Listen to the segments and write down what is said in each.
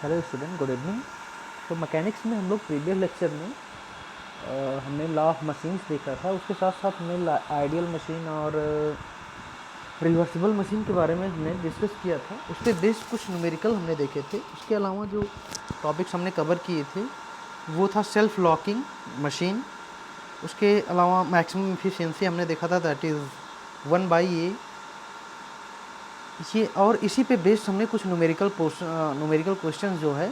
Hello student, good evening. तो mechanics में हम लोग प्रीवियस लेक्चर में हमने लॉ ऑफ मशीन्स देखा था। उसके साथ साथ हमने आइडियल मशीन और रिवर्सिबल मशीन के बारे में हमने डिस्कस किया था। उस पर बेस्ड कुछ न्यूमेरिकल हमने देखे थे। उसके अलावा जो टॉपिक्स हमने कवर किए थे वो था सेल्फ लॉकिंग मशीन। उसके अलावा मैक्सिमम एफिशिएंसी हमने देखा था, दैट इज़ 1/A। ये और इसी पे बेस्ड हमने कुछ न्यूमेरिकल क्वेश्चन जो है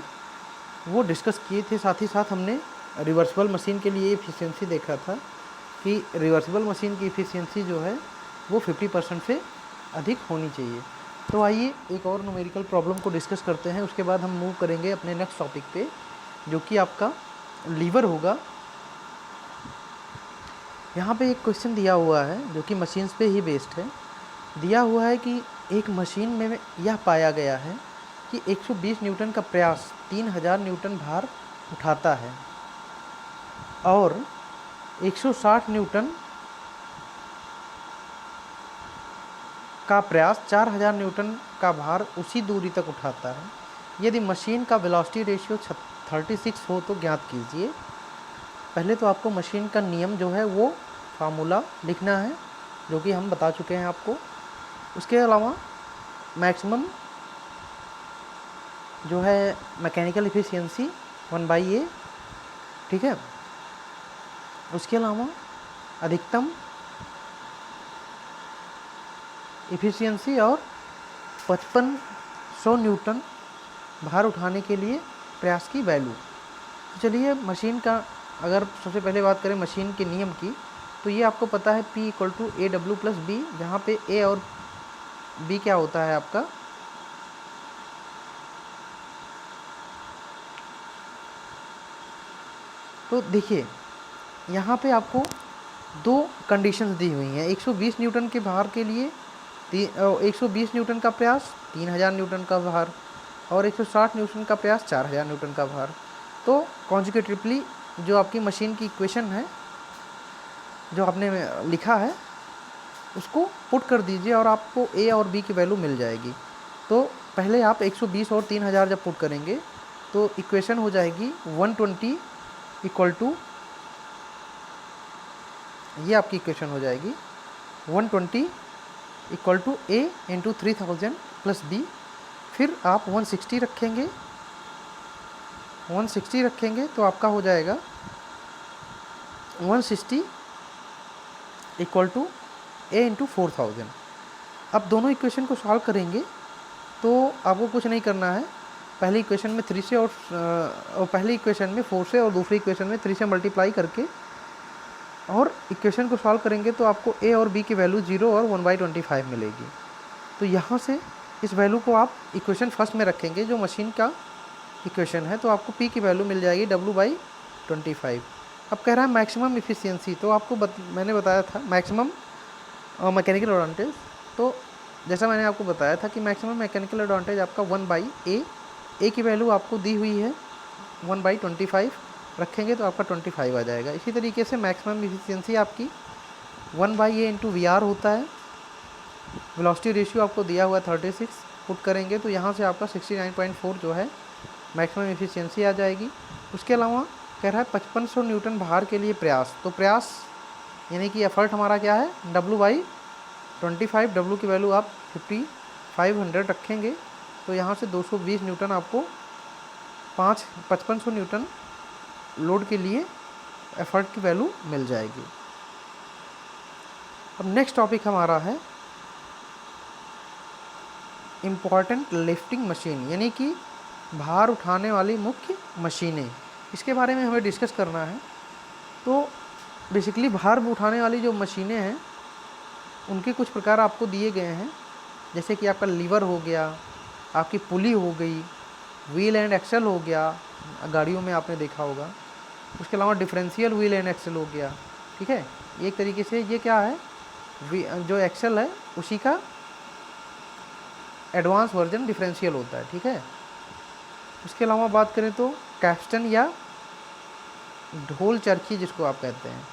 वो डिस्कस किए थे। साथ ही साथ हमने रिवर्सिबल मशीन के लिए एफिशिएंसी देखा था कि रिवर्सिबल मशीन की एफिशिएंसी जो है वो 50% से अधिक होनी चाहिए। तो आइए एक और न्यूमेरिकल प्रॉब्लम को डिस्कस करते हैं। उसके बाद हम मूव करेंगे अपने नेक्स्ट टॉपिक पे, जो कि आपका लीवर होगा। यहाँ पे एक क्वेश्चन दिया हुआ है जो कि मशीन्स पे ही बेस्ड है। दिया हुआ है कि एक मशीन में यह पाया गया है कि 120 न्यूटन का प्रयास 3000 न्यूटन भार उठाता है और 160 न्यूटन का प्रयास 4000 न्यूटन का भार उसी दूरी तक उठाता है। यदि मशीन का वेलोसिटी रेशियो 36 हो तो ज्ञात कीजिए। पहले तो आपको मशीन का नियम जो है वो फार्मूला लिखना है, जो कि हम बता चुके हैं आपको। उसके अलावा मैक्सिमम जो है मैकेनिकल एफिशिएंसी 1/A, ठीक है। उसके अलावा अधिकतम एफिशिएंसी और 5500 न्यूटन भार उठाने के लिए प्रयास की वैल्यू। तो चलिए मशीन का अगर सबसे पहले बात करें मशीन के नियम की, तो ये आपको पता है P = AW+B, जहाँ पे A और B क्या होता है आपका तो देखिए यहाँ पे आपको दो कंडीशंस दी हुई हैं। 120 न्यूटन के भार के लिए 120 न्यूटन का प्रयास 3000 न्यूटन का भार और 160 न्यूटन का प्रयास 4000 न्यूटन का भार। तो कॉन्जिक्यूटिवली जो आपकी मशीन की इक्वेशन है जो आपने लिखा है उसको पुट कर दीजिए और आपको A और B की वैल्यू मिल जाएगी। तो पहले आप 120 और 3000 जब पुट करेंगे तो इक्वेशन हो जाएगी 120 = ये आपकी इक्वेशन हो जाएगी 120 = A × 3000 + B। फिर आप 160 रखेंगे तो आपका हो जाएगा 160 = A × 4000। अब दोनों इक्वेशन को सॉल्व करेंगे तो आपको कुछ नहीं करना है। पहली इक्वेशन में 3 से और पहली इक्वेशन में 4 से और दूसरी इक्वेशन में 3 से मल्टीप्लाई करके और इक्वेशन को सॉल्व करेंगे तो आपको A और B की वैल्यू 0 और 1/25 मिलेगी। तो यहाँ से इस वैल्यू को आप इक्वेशन फर्स्ट में रखेंगे जो मशीन का इक्वेशन है, तो आपको P की वैल्यू मिल जाएगी W/25। अब कह रहा है मैक्सिमम इफिशियंसी, तो आपको मैंने बताया था मैक्सिमम मैकेनिकल एडवांटेज। तो जैसा मैंने आपको बताया था कि मैक्सिमम मैकेनिकल एडवांटेज आपका 1/A। A की वैल्यू आपको दी हुई है 1/25 रखेंगे तो आपका 25 आ जाएगा। इसी तरीके से मैक्सिमम इफिशियंसी आपकी 1/A × VR होता है। वेलोसिटी रेशियो आपको दिया हुआ है 36, पुट करेंगे तो यहाँ से आपका 69.4 जो है मैक्सिमम एफिशिएंसी आ जाएगी। उसके अलावा कह रहा है 5500 न्यूटन भार के लिए प्रयास। तो प्रयास यानी कि एफर्ट हमारा क्या है W/25। W की वैल्यू आप 5500 रखेंगे तो यहाँ से 220 न्यूटन आपको 5500 न्यूटन लोड के लिए एफर्ट की वैल्यू मिल जाएगी। अब नेक्स्ट टॉपिक हमारा है इम्पॉर्टेंट लिफ्टिंग मशीन, यानी कि भार उठाने वाली मुख्य मशीनें। इसके बारे में हमें डिस्कस करना है। तो बेसिकली भार उठाने वाली जो मशीनें हैं उनके कुछ प्रकार आपको दिए गए हैं, जैसे कि आपका लीवर हो गया, आपकी पुली हो गई, व्हील एंड एक्सल हो गया, गाड़ियों में आपने देखा होगा। उसके अलावा डिफरेंशियल व्हील एंड एक्सल हो गया, ठीक है। एक तरीके से ये क्या है, जो एक्सल है उसी का एडवांस वर्जन डिफरेंशियल होता है, ठीक है। उसके अलावा बात करें तो कैप्स्टन या ढोल चरखी जिसको आप कहते हैं,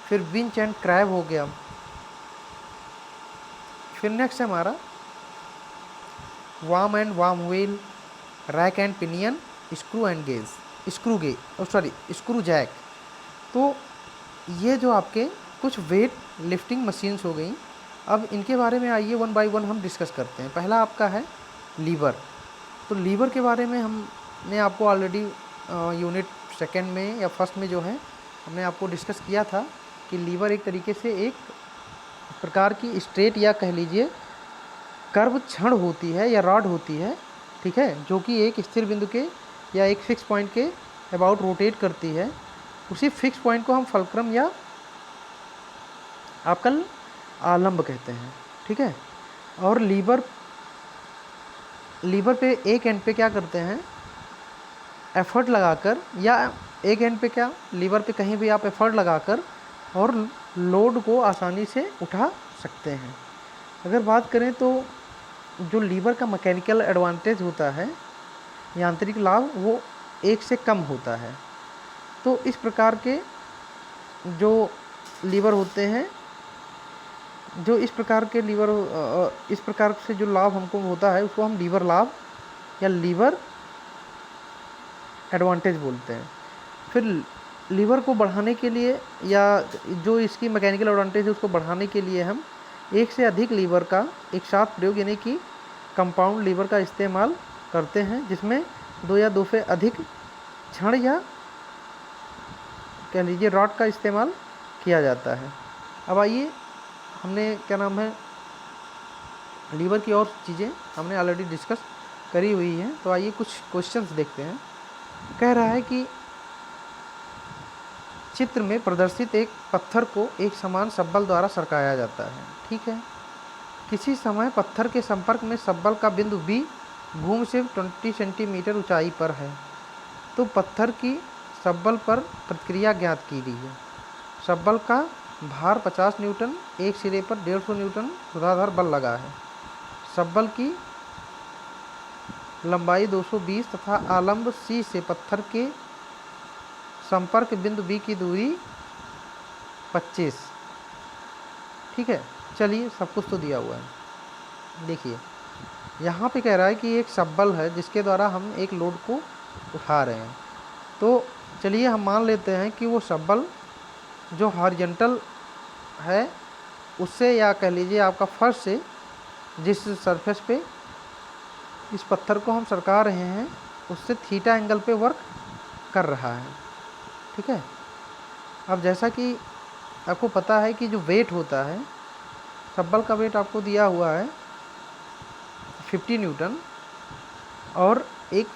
फिर विंच एंड क्रैब हो गया। फिर नेक्स्ट है हमारा worm and worm wheel, rack and pinion screw and gauge, screw jack. तो ये जो आपके कुछ वेट लिफ्टिंग मशीन्स हो गई। अब इनके बारे में आइए वन बाय वन हम डिस्कस करते हैं। पहला आपका है लीवर। तो लीवर के बारे में हमने आपको ऑलरेडी यूनिट सेकेंड में या फर्स्ट में जो है हमने आपको डिस्कस किया था कि लीवर एक तरीके से एक प्रकार की स्ट्रेट या कह लीजिए कर्व छड़ होती है या रॉड होती है, ठीक है, जो कि एक स्थिर बिंदु के या एक फिक्स पॉइंट के अबाउट रोटेट करती है। उसी फिक्स पॉइंट को हम फल्क्रम या आपकल आलम्ब कहते हैं, ठीक है। और लीवर पे एक एंड पे क्या करते हैं, एफर्ट लगाकर, या एक एंड पे क्या, लीवर पे कहीं भी आप एफर्ट लगाकर और लोड को आसानी से उठा सकते हैं। अगर बात करें तो जो लीवर का मैकेनिकल एडवांटेज होता है, यांत्रिक लाभ, वो एक से कम होता है। तो इस प्रकार के जो लीवर होते हैं, इस प्रकार से जो लाभ हमको होता है उसको हम लीवर लाभ या लीवर एडवांटेज बोलते हैं। फिर लीवर को बढ़ाने के लिए या जो इसकी मैकेनिकल एडवांटेज है उसको बढ़ाने के लिए हम एक से अधिक लीवर का एक साथ प्रयोग यानी कि कंपाउंड लीवर का इस्तेमाल करते हैं, जिसमें दो या दो से अधिक छड़ या कह लीजिए रॉड का इस्तेमाल किया जाता है। अब आइए, हमने क्या नाम है लीवर की और चीज़ें हमने ऑलरेडी डिस्कस करी हुई हैं। तो आइए कुछ क्वेश्चंस देखते हैं। कह रहा है कि चित्र में प्रदर्शित एक पत्थर को एक समान शब्बल द्वारा सरकाया जाता है, ठीक है। किसी समय पत्थर के संपर्क में शब्बल का बिंदु B भूमि से 20 सेंटीमीटर ऊंचाई पर है, तो पत्थर की शब्बल पर प्रतिक्रिया ज्ञात की गई है। शब्बल का भार 50 न्यूटन, एक सिरे पर 150 न्यूटन ऊर्ध्वाधर बल लगा है। शब्बल की लंबाई 220 तथा आलम्ब C से पत्थर के संपर्क बिंदु B की दूरी 25, ठीक है। चलिए, सब कुछ तो दिया हुआ है। देखिए यहाँ पे कह रहा है कि एक शब्बल है जिसके द्वारा हम एक लोड को उठा रहे हैं। तो चलिए हम मान लेते हैं कि वो शब्बल जो हॉरिजॉन्टल है उससे, या कह लीजिए आपका फर्श से, जिस सरफेस पे इस पत्थर को हम सरका रहे हैं उससे थीटा एंगल पे वर्क कर रहा है, ठीक है। अब जैसा कि आपको पता है कि जो वेट होता है, शब्बल का वेट आपको दिया हुआ है 50 न्यूटन, और एक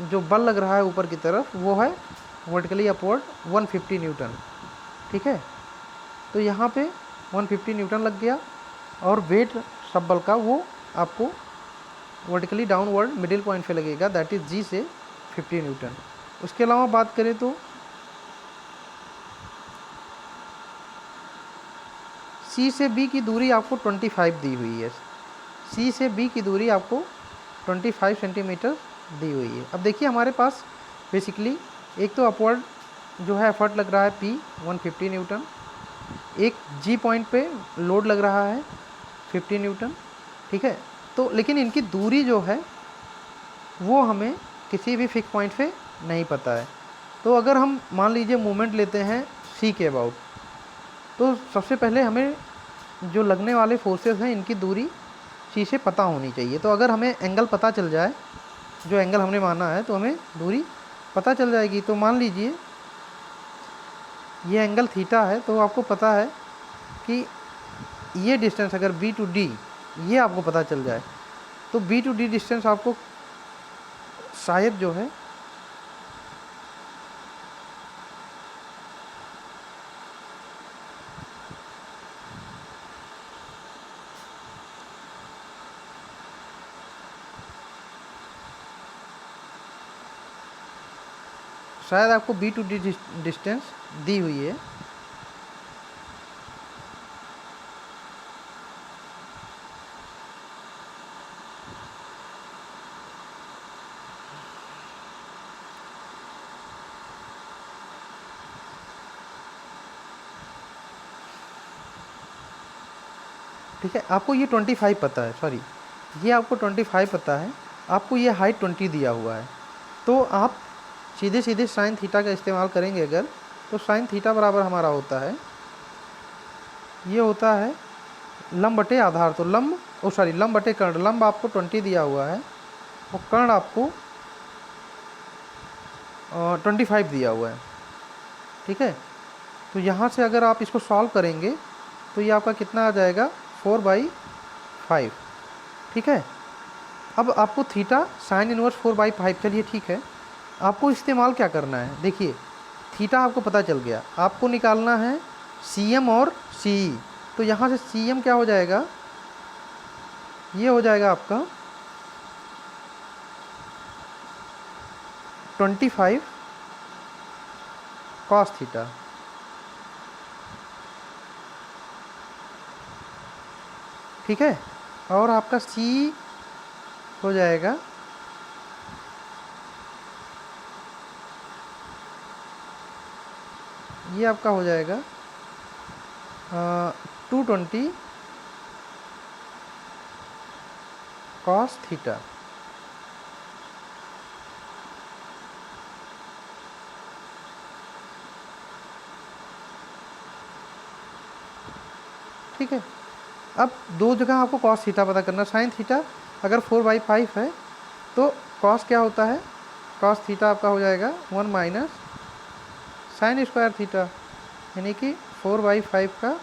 जो बल लग रहा है ऊपर की तरफ वो है वर्टिकली अपवर्ड 150 न्यूटन, ठीक है। तो यहाँ पे 150 न्यूटन लग गया, और वेट शब्बल का वो आपको वर्टिकली डाउनवर्ड मिडिल पॉइंट पे लगेगा, दैट इज G से 50 न्यूटन। उसके अलावा बात करें तो C से B की दूरी आपको 25 दी हुई है। C से B की दूरी आपको 25 सेंटीमीटर दी हुई है। अब देखिए हमारे पास बेसिकली एक तो अपवर्ड जो है एफर्ट लग रहा है P 150 न्यूटन, एक G पॉइंट पे लोड लग रहा है 50 न्यूटन, ठीक है। तो लेकिन इनकी दूरी जो है वो हमें किसी भी फिक्स पॉइंट पे नहीं पता है। तो अगर हम मान लीजिए मूवमेंट लेते हैं C के अबाउट, तो सबसे पहले हमें जो लगने वाले फोर्सेस हैं इनकी दूरी C से पता होनी चाहिए। तो अगर हमें एंगल पता चल जाए, जो एंगल हमने माना है, तो हमें दूरी पता चल जाएगी। तो मान लीजिए ये एंगल थीटा है, तो आपको पता है कि ये डिस्टेंस अगर B to D ये आपको पता चल जाए, तो B to D डिस्टेंस आपको शायद जो है आपको B to D डिस्टेंस दी हुई है। ठीक है, आपको ये 25 पता है, सॉरी ये आपको 25 पता है, आपको ये हाइट 20 दिया हुआ है। तो आप सीधे सीधे साइन थीटा का इस्तेमाल करेंगे अगर, तो साइन थीटा बराबर हमारा होता है, ये होता है लंब बटे आधार। तो लंब बटे कर्ण। लंब आपको 20 दिया हुआ है और कर्ण आपको 25 दिया हुआ है, ठीक है। तो यहाँ से अगर आप इसको सॉल्व करेंगे तो ये आपका कितना आ जाएगा, 4/5, ठीक है। अब आपको थीटा साइन इनवर्स 4/5, चलिए ठीक है। आपको इस्तेमाल क्या करना है, देखिए थीटा आपको पता चल गया, आपको निकालना है CM और CE। तो यहाँ से CM क्या हो जाएगा, ये हो जाएगा आपका 25 cos थीटा, ठीक है। और आपका CE हो जाएगा ये आपका हो जाएगा 220 cos थीटा, ठीक है। अब दो जगह आपको cos थीटा पता करना। साइन थीटा अगर 4/5 है तो cos क्या होता है, cos थीटा आपका हो जाएगा 1 माइनस साइन स्क्वायर थीटा, यानी कि 4/5 का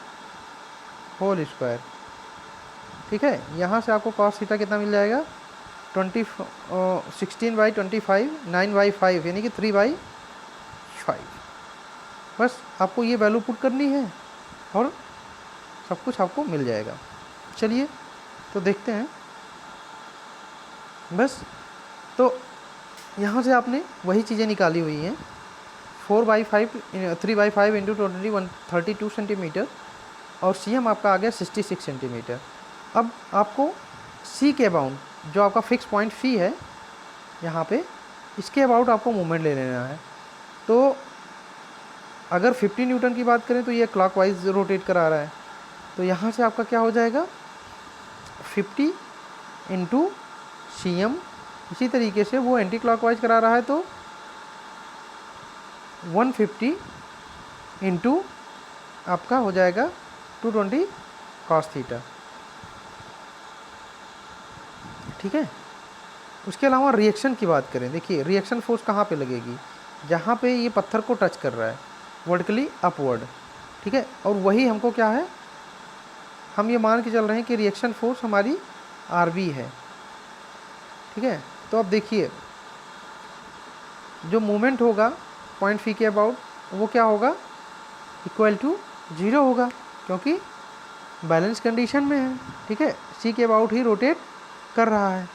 होल स्क्वायर, ठीक है। यहाँ से आपको cos थीटा कितना मिल जाएगा, 16/25 9/5, यानी कि 3/5। बस आपको ये वैल्यू पुट करनी है और सब कुछ आपको मिल जाएगा। चलिए तो देखते हैं। बस तो यहाँ से आपने वही चीज़ें निकाली हुई हैं, 4/5 3/5 इंटू 20 132 सेंटीमीटर और CM आपका आ गया 66 सेंटीमीटर। अब आपको C के अबाउट जो आपका फिक्स पॉइंट फी है यहाँ पे, इसके अबाउट आपको मूवमेंट ले लेना है। तो अगर 50 न्यूटन की बात करें तो ये क्लॉकवाइज रोटेट करा रहा है, तो यहाँ से आपका क्या हो जाएगा 50 इंटू CM। इसी तरीके से वो एंटी क्लॉकवाइज करा रहा है तो 150 इंटू आपका हो जाएगा 220 cos थीटा, ठीक है। उसके अलावा रिएक्शन की बात करें, देखिए रिएक्शन फोर्स कहाँ पे लगेगी, जहाँ पे ये पत्थर को टच कर रहा है वर्टिकली अपवर्ड, ठीक है। और वही हमको क्या है, हम ये मान के चल रहे हैं कि रिएक्शन फोर्स हमारी RB है, ठीक है। तो अब देखिए जो मूवमेंट होगा पॉइंट फी के अबाउट वो क्या होगा, इक्वल टू 0 होगा, क्योंकि बैलेंस कंडीशन में है, ठीक है। C के अबाउट ही रोटेट कर रहा है।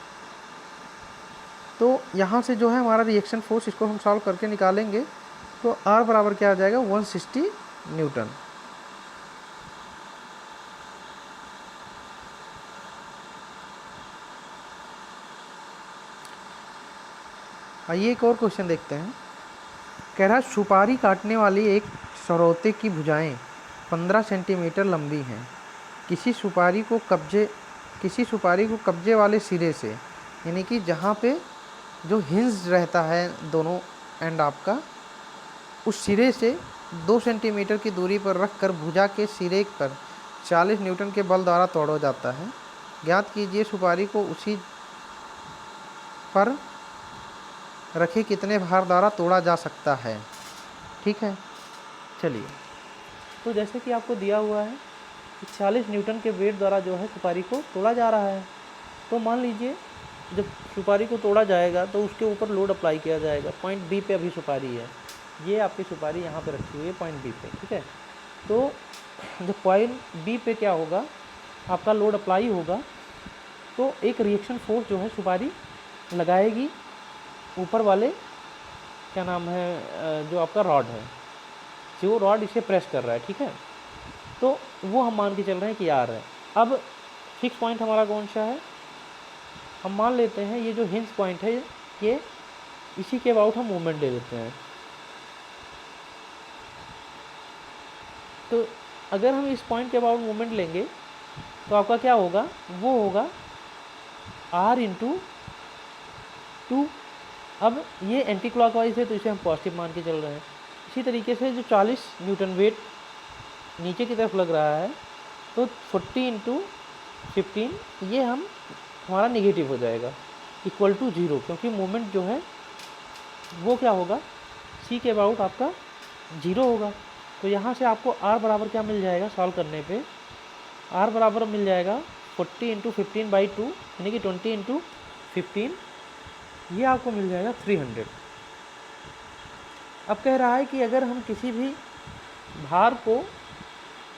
तो यहाँ से जो है हमारा रिएक्शन फोर्स, इसको हम सॉल्व करके निकालेंगे तो R बराबर क्या आ जाएगा 160 न्यूटन। आइए एक और क्वेश्चन देखते हैं। कह रहा है सुपारी काटने वाली एक सरौते की भुजाएं 15 सेंटीमीटर लंबी हैं। किसी सुपारी को कब्जे वाले सिरे से, यानी कि जहाँ पे जो हिंज रहता है दोनों एंड आपका, उस सिरे से 2 सेंटीमीटर की दूरी पर रखकर भुजा के सिरे पर 40 न्यूटन के बल द्वारा तोड़ा जाता है। ज्ञात कीजिए सुपारी को उसी पर रखे कितने भार द्वारा तोड़ा जा सकता है, ठीक है। चलिए तो जैसे कि आपको दिया हुआ है कि 40 न्यूटन के वेट द्वारा जो है सुपारी को तोड़ा जा रहा है। तो मान लीजिए जब सुपारी को तोड़ा जाएगा तो उसके ऊपर लोड अप्लाई किया जाएगा। पॉइंट B पे अभी सुपारी है, ये आपकी सुपारी यहाँ पे रखी हुई है पॉइंट B पे, ठीक है। तो जब पॉइंट B पे क्या होगा, आपका लोड अप्लाई होगा तो एक रिएक्शन फोर्स जो है सुपारी लगाएगी ऊपर वाले, क्या नाम है, जो आपका रॉड है, जो रॉड इसे प्रेस कर रहा है, ठीक है। तो वो हम मान के चल रहे हैं कि R है। अब फिक्स पॉइंट हमारा कौन सा है, हम मान लेते हैं ये जो हिंज पॉइंट है ये, इसी के अबाउट हम मूवमेंट ले लेते हैं। तो अगर हम इस पॉइंट के अबाउट मूवमेंट लेंगे तो आपका क्या होगा, वो होगा R इंटू 2 अब ये एंटी क्लॉकवाइज है तो इसे हम पॉजिटिव मान के चल रहे हैं। इसी तरीके से जो 40 न्यूटन वेट नीचे की तरफ लग रहा है तो 40 इंटू 15 ये हमारा नेगेटिव हो जाएगा इक्वल टू 0, क्योंकि मोमेंट जो है वो क्या होगा, सी के अबाउट आपका 0 होगा। तो यहाँ से आपको आर बराबर क्या मिल जाएगा सॉल्व करने पे, आर बराबर मिल जाएगा 40 इंटू 15/2 यानी कि 20 इंटू 15, ये आपको मिल जाएगा 300। अब कह रहा है कि अगर हम किसी भी भार को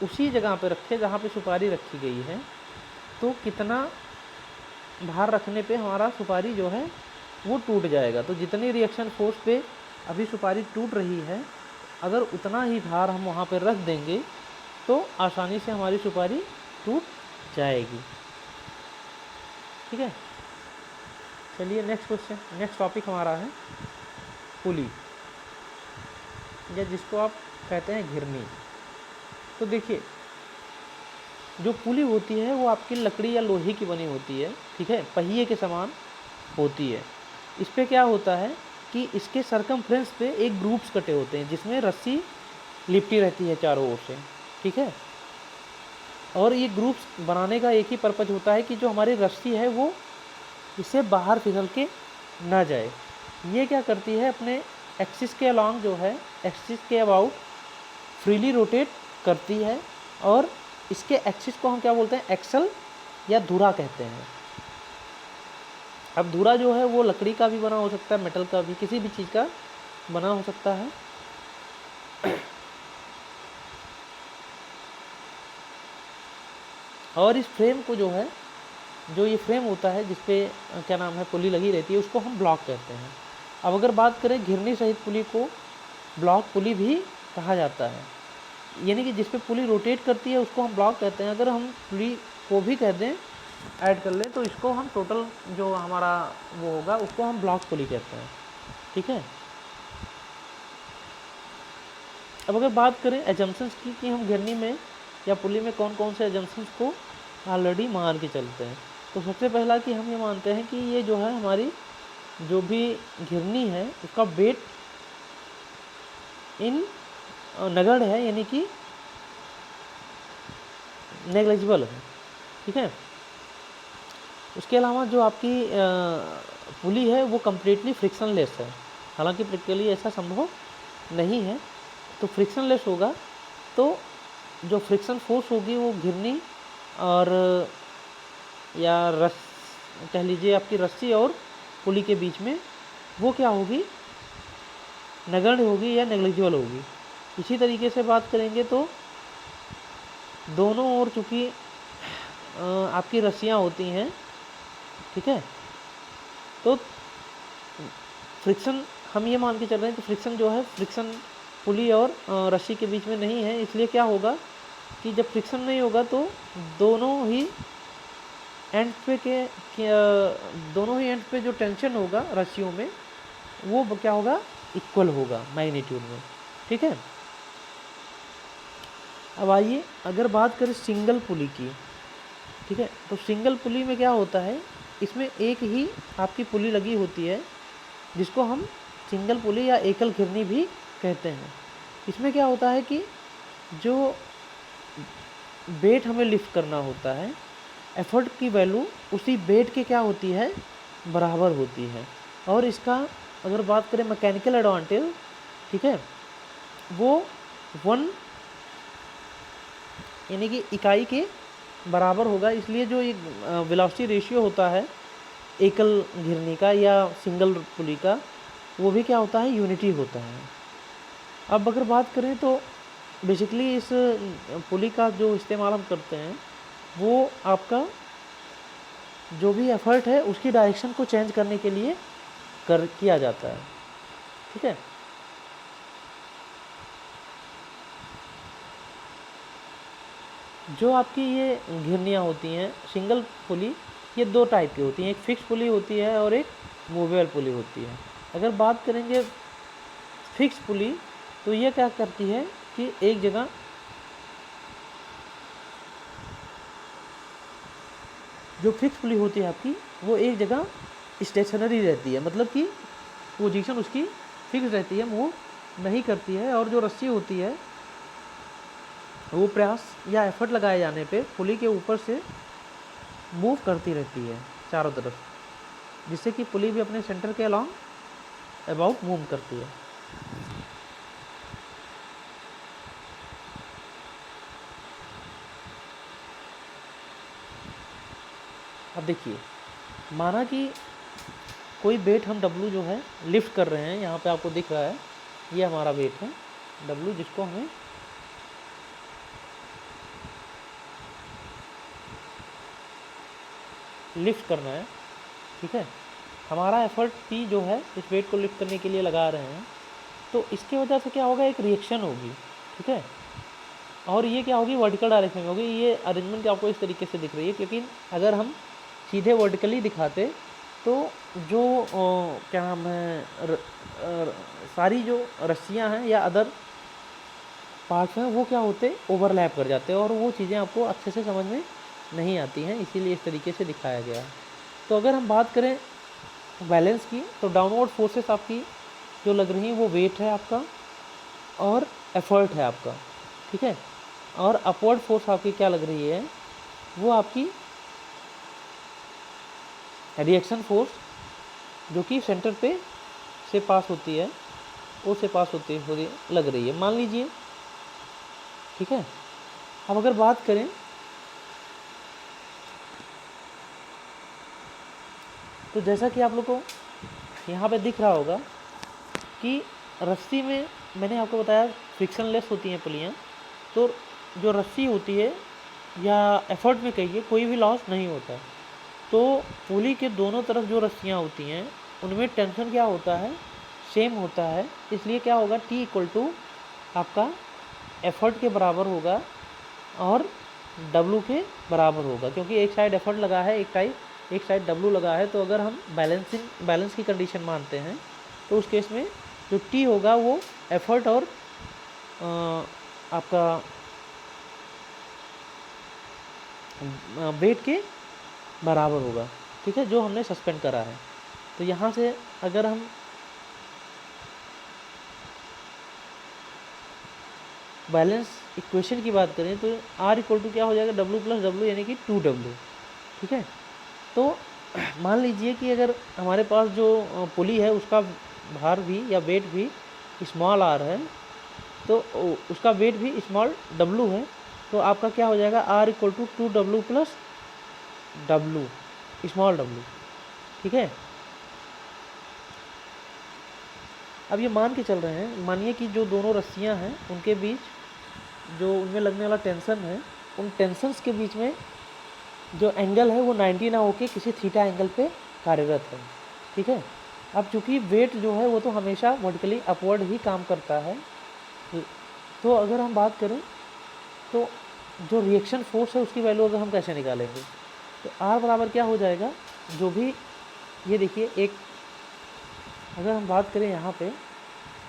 उसी जगह पे रखें जहाँ पे सुपारी रखी गई है तो कितना भार रखने पे हमारा सुपारी जो है वो टूट जाएगा। तो जितनी रिएक्शन फोर्स पे अभी सुपारी टूट रही है, अगर उतना ही भार हम वहाँ पर रख देंगे तो आसानी से हमारी सुपारी टूट जाएगी। ठीक है, चलिए नेक्स्ट क्वेश्चन, नेक्स्ट टॉपिक हमारा है पुली, या जिसको आप कहते हैं घिरनी। तो देखिए, जो पुली होती है वो आपकी लकड़ी या लोहे की बनी होती है, ठीक है, पहिए के समान होती है। इस पे क्या होता है कि इसके सरकमफ्रेंस पे एक ग्रुप्स कटे होते हैं जिसमें रस्सी लिपटी रहती है चारों ओर से, ठीक है। और ये ग्रुप्स बनाने का एक ही पर्पज होता है कि जो हमारी रस्सी है वो इससे बाहर फिसल के ना जाए। ये क्या करती है, अपने एक्सिस के अलॉन्ग जो है, एक्सिस के अबाउट फ्रीली रोटेट करती है, और इसके एक्सिस को हम क्या बोलते हैं, एक्सल या धुरा कहते हैं। अब धुरा जो है वो लकड़ी का भी बना हो सकता है, मेटल का भी, किसी भी चीज़ का बना हो सकता है। और इस फ्रेम को जो है, जो ये फ्रेम होता है जिसपे क्या नाम है पुली लगी रहती है, उसको हम ब्लॉक कहते हैं। अब अगर बात करें घिरनी सहित पुली को ब्लॉक पुली भी कहा जाता है, यानी कि जिस पे पुली रोटेट करती है उसको हम ब्लॉक कहते हैं। अगर हम पुली को भी कह दें, ऐड कर लें, तो इसको हम टोटल जो हमारा वो होगा उसको हम ब्लॉक पुली कहते हैं, ठीक है। अब अगर बात करें एजम्पशंस की कि हम घिरनी में या पुली में कौन कौन से एजम्पशंस को ऑलरेडी मान के चलते हैं, तो सबसे पहला कि हम ये मानते हैं कि ये जो है हमारी जो भी घिरनी है उसका वेट इन नगण्य है, यानी कि नेग्लिजिबल है, ठीक है। उसके अलावा जो आपकी पुली है वो कम्प्लीटली फ्रिक्शनलेस है, हालांकि प्रैक्टिकली ऐसा संभव नहीं है। तो फ्रिक्शनलेस होगा तो जो फ्रिक्शन फोर्स होगी वो घिरनी और या कह लीजिए आपकी रस्सी और पुली के बीच में वो क्या होगी, नगण्य होगी या नेग्लिजिबल होगी। इसी तरीके से बात करेंगे तो दोनों ओर चूँकि आपकी रस्सियाँ होती हैं, ठीक है, तो फ्रिक्शन हम ये मान के चल रहे हैं कि फ्रिक्शन जो है, फ्रिक्शन पुली और रस्सी के बीच में नहीं है। इसलिए क्या होगा कि जब फ्रिक्शन नहीं होगा तो दोनों ही एंड पे जो टेंशन होगा रस्सियों में वो क्या होगा, इक्वल होगा मैग्नीट्यूड में, ठीक है। अब आइए अगर बात करें सिंगल पुली की, ठीक है, तो सिंगल पुली में क्या होता है, इसमें एक ही आपकी पुली लगी होती है जिसको हम सिंगल पुली या एकल घिरनी भी कहते हैं। इसमें क्या होता है कि जो वेट हमें लिफ्ट करना होता है, एफर्ट की वैल्यू उसी वेट के क्या होती है, बराबर होती है। और इसका अगर बात करें मैकेनिकल एडवांटेज, ठीक है, वो 1 यानी कि इकाई के बराबर होगा। इसलिए जो ये वेलोसिटी रेशियो होता है एकल घिरनी का या सिंगल पुली का, वो भी क्या होता है, यूनिटी होता है। अब अगर बात करें तो बेसिकली इस पुली का जो इस्तेमाल हम करते हैं वो आपका जो भी एफर्ट है उसकी डायरेक्शन को चेंज करने के लिए किया जाता है, ठीक है। जो आपकी ये घिरनियाँ होती हैं सिंगल पुली, ये 2 टाइप की होती हैं, एक फिक्स पुली होती है और एक मूवेबल पुली होती है। अगर बात करेंगे फिक्स पुली तो ये क्या करती है कि एक जगह जो फिक्स पुली होती है आपकी वो एक जगह स्टेशनरी रहती है, मतलब कि पोजीशन उसकी फिक्स रहती है, मूव नहीं करती है, और जो रस्सी होती है वो प्रयास या एफर्ट लगाए जाने पे पुली के ऊपर से मूव करती रहती है चारों तरफ, जिससे कि पुली भी अपने सेंटर के अलॉन्ग अबाउट मूव करती है। अब देखिए, माना कि कोई वेट हम W जो है लिफ्ट कर रहे हैं, यहाँ पे आपको दिख रहा है ये हमारा वेट है W, जिसको हमें लिफ्ट करना है, ठीक है। हमारा एफर्ट P जो है इस वेट को लिफ्ट करने के लिए लगा रहे हैं, तो इसके वजह से क्या होगा, एक रिएक्शन होगी, ठीक है। और ये क्या होगी, वर्टिकल डायरेक्शन में होगी। ये अरेंजमेंट आपको इस तरीके से दिख रही है, क्योंकि अगर हम सीधे वर्टिकली दिखाते तो जो क्या नाम है, सारी जो रस्सियाँ हैं या अदर पार्ट्स हैं वो क्या होते, ओवरलैप कर जाते हैं, और वो चीज़ें आपको अच्छे से समझ में नहीं आती हैं, इसीलिए इस तरीके से दिखाया गया है। तो अगर हम बात करें बैलेंस की, तो डाउनवर्ड फोर्सेस आपकी जो लग रही हैं वो वेट है आपका और एफर्ट है आपका, ठीक है। और अपवर्ड फोर्स आपकी क्या लग रही है, वो आपकी रिएक्शन फोर्स जो कि सेंटर पे से पास होती है, ओ से पास होती हुई लग रही है, मान लीजिए, ठीक है। अब अगर बात करें तो जैसा कि आप लोग को यहाँ पे दिख रहा होगा कि रस्सी में मैंने आपको बताया फ्रिक्शनलेस होती हैं पुलियाँ, तो जो रस्सी होती है या एफर्ट में कहिए कोई भी लॉस नहीं होता। तो पुली के दोनों तरफ जो रस्सियाँ होती हैं उनमें टेंशन क्या होता है, सेम होता है, इसलिए क्या होगा, T इक्वल टू आपका एफर्ट के बराबर होगा और W के बराबर होगा, क्योंकि एक साइड एफर्ट लगा है, एक साइड W लगा है। तो अगर हम बैलेंस की कंडीशन मानते हैं तो उस केस में जो T होगा वो एफर्ट और आपका वेट के बराबर होगा, ठीक है, जो हमने सस्पेंड करा है। तो यहाँ से अगर हम बैलेंस इक्वेशन की बात करें तो R इक्वल टू क्या हो जाएगा, W प्लस W, यानी कि 2W, ठीक है। तो मान लीजिए कि अगर हमारे पास जो पुली है उसका भार भी या वेट भी स्मॉल r है, तो उसका वेट भी स्मॉल W है, तो आपका क्या हो जाएगा, R equal to 2W plus W, small W, ठीक है। अब ये मान के चल रहे हैं, मानिए कि जो दोनों रस्सियां हैं उनके बीच जो उनमें लगने वाला टेंशन है, उन टेंशन्स के बीच में जो एंगल है वो 90 ना होके किसी थीटा एंगल पे कार्यरत है, ठीक है। अब चूँकि वेट जो है वो तो हमेशा वर्टिकली अपवर्ड ही काम करता है, तो अगर हम बात करें तो जो रिएक्शन फोर्स है उसकी वैल्यू अगर हम कैसे निकालेंगे, तो R बराबर क्या हो जाएगा, जो भी ये देखिए, एक अगर हम बात करें यहाँ पे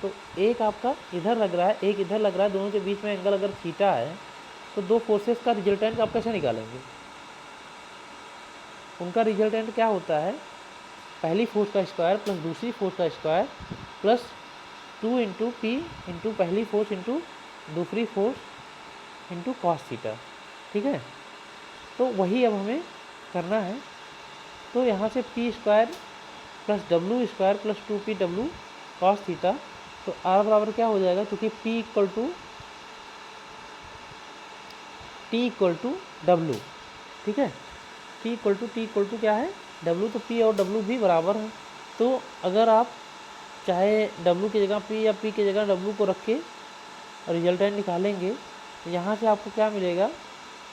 तो एक आपका इधर लग रहा है, एक इधर लग रहा है, दोनों के बीच में एंगल अगर थीटा है, तो दो फोर्सेस का रिजल्टेंट आप कैसे निकालेंगे। उनका रिजल्टेंट क्या होता है, पहली फोर्स का स्क्वायर प्लस दूसरी फोर्स का square plus 2 into P into पहली फोर्स इंटू दूसरी फोर्स इंटू कॉस थीटा, ठीक है। तो वही अब हमें करना है। तो यहाँ से P square plus W square plus 2PW cos theta, तो R बराबर क्या हो जाएगा, क्योंकि P equal to T equal to W, ठीक है। T इक्वल टू क्या है, W, तो P और W भी बराबर हैं। तो अगर आप चाहे W की जगह P या P की जगह W को रख के रिजल्टेंट निकालेंगे, तो यहाँ से आपको क्या मिलेगा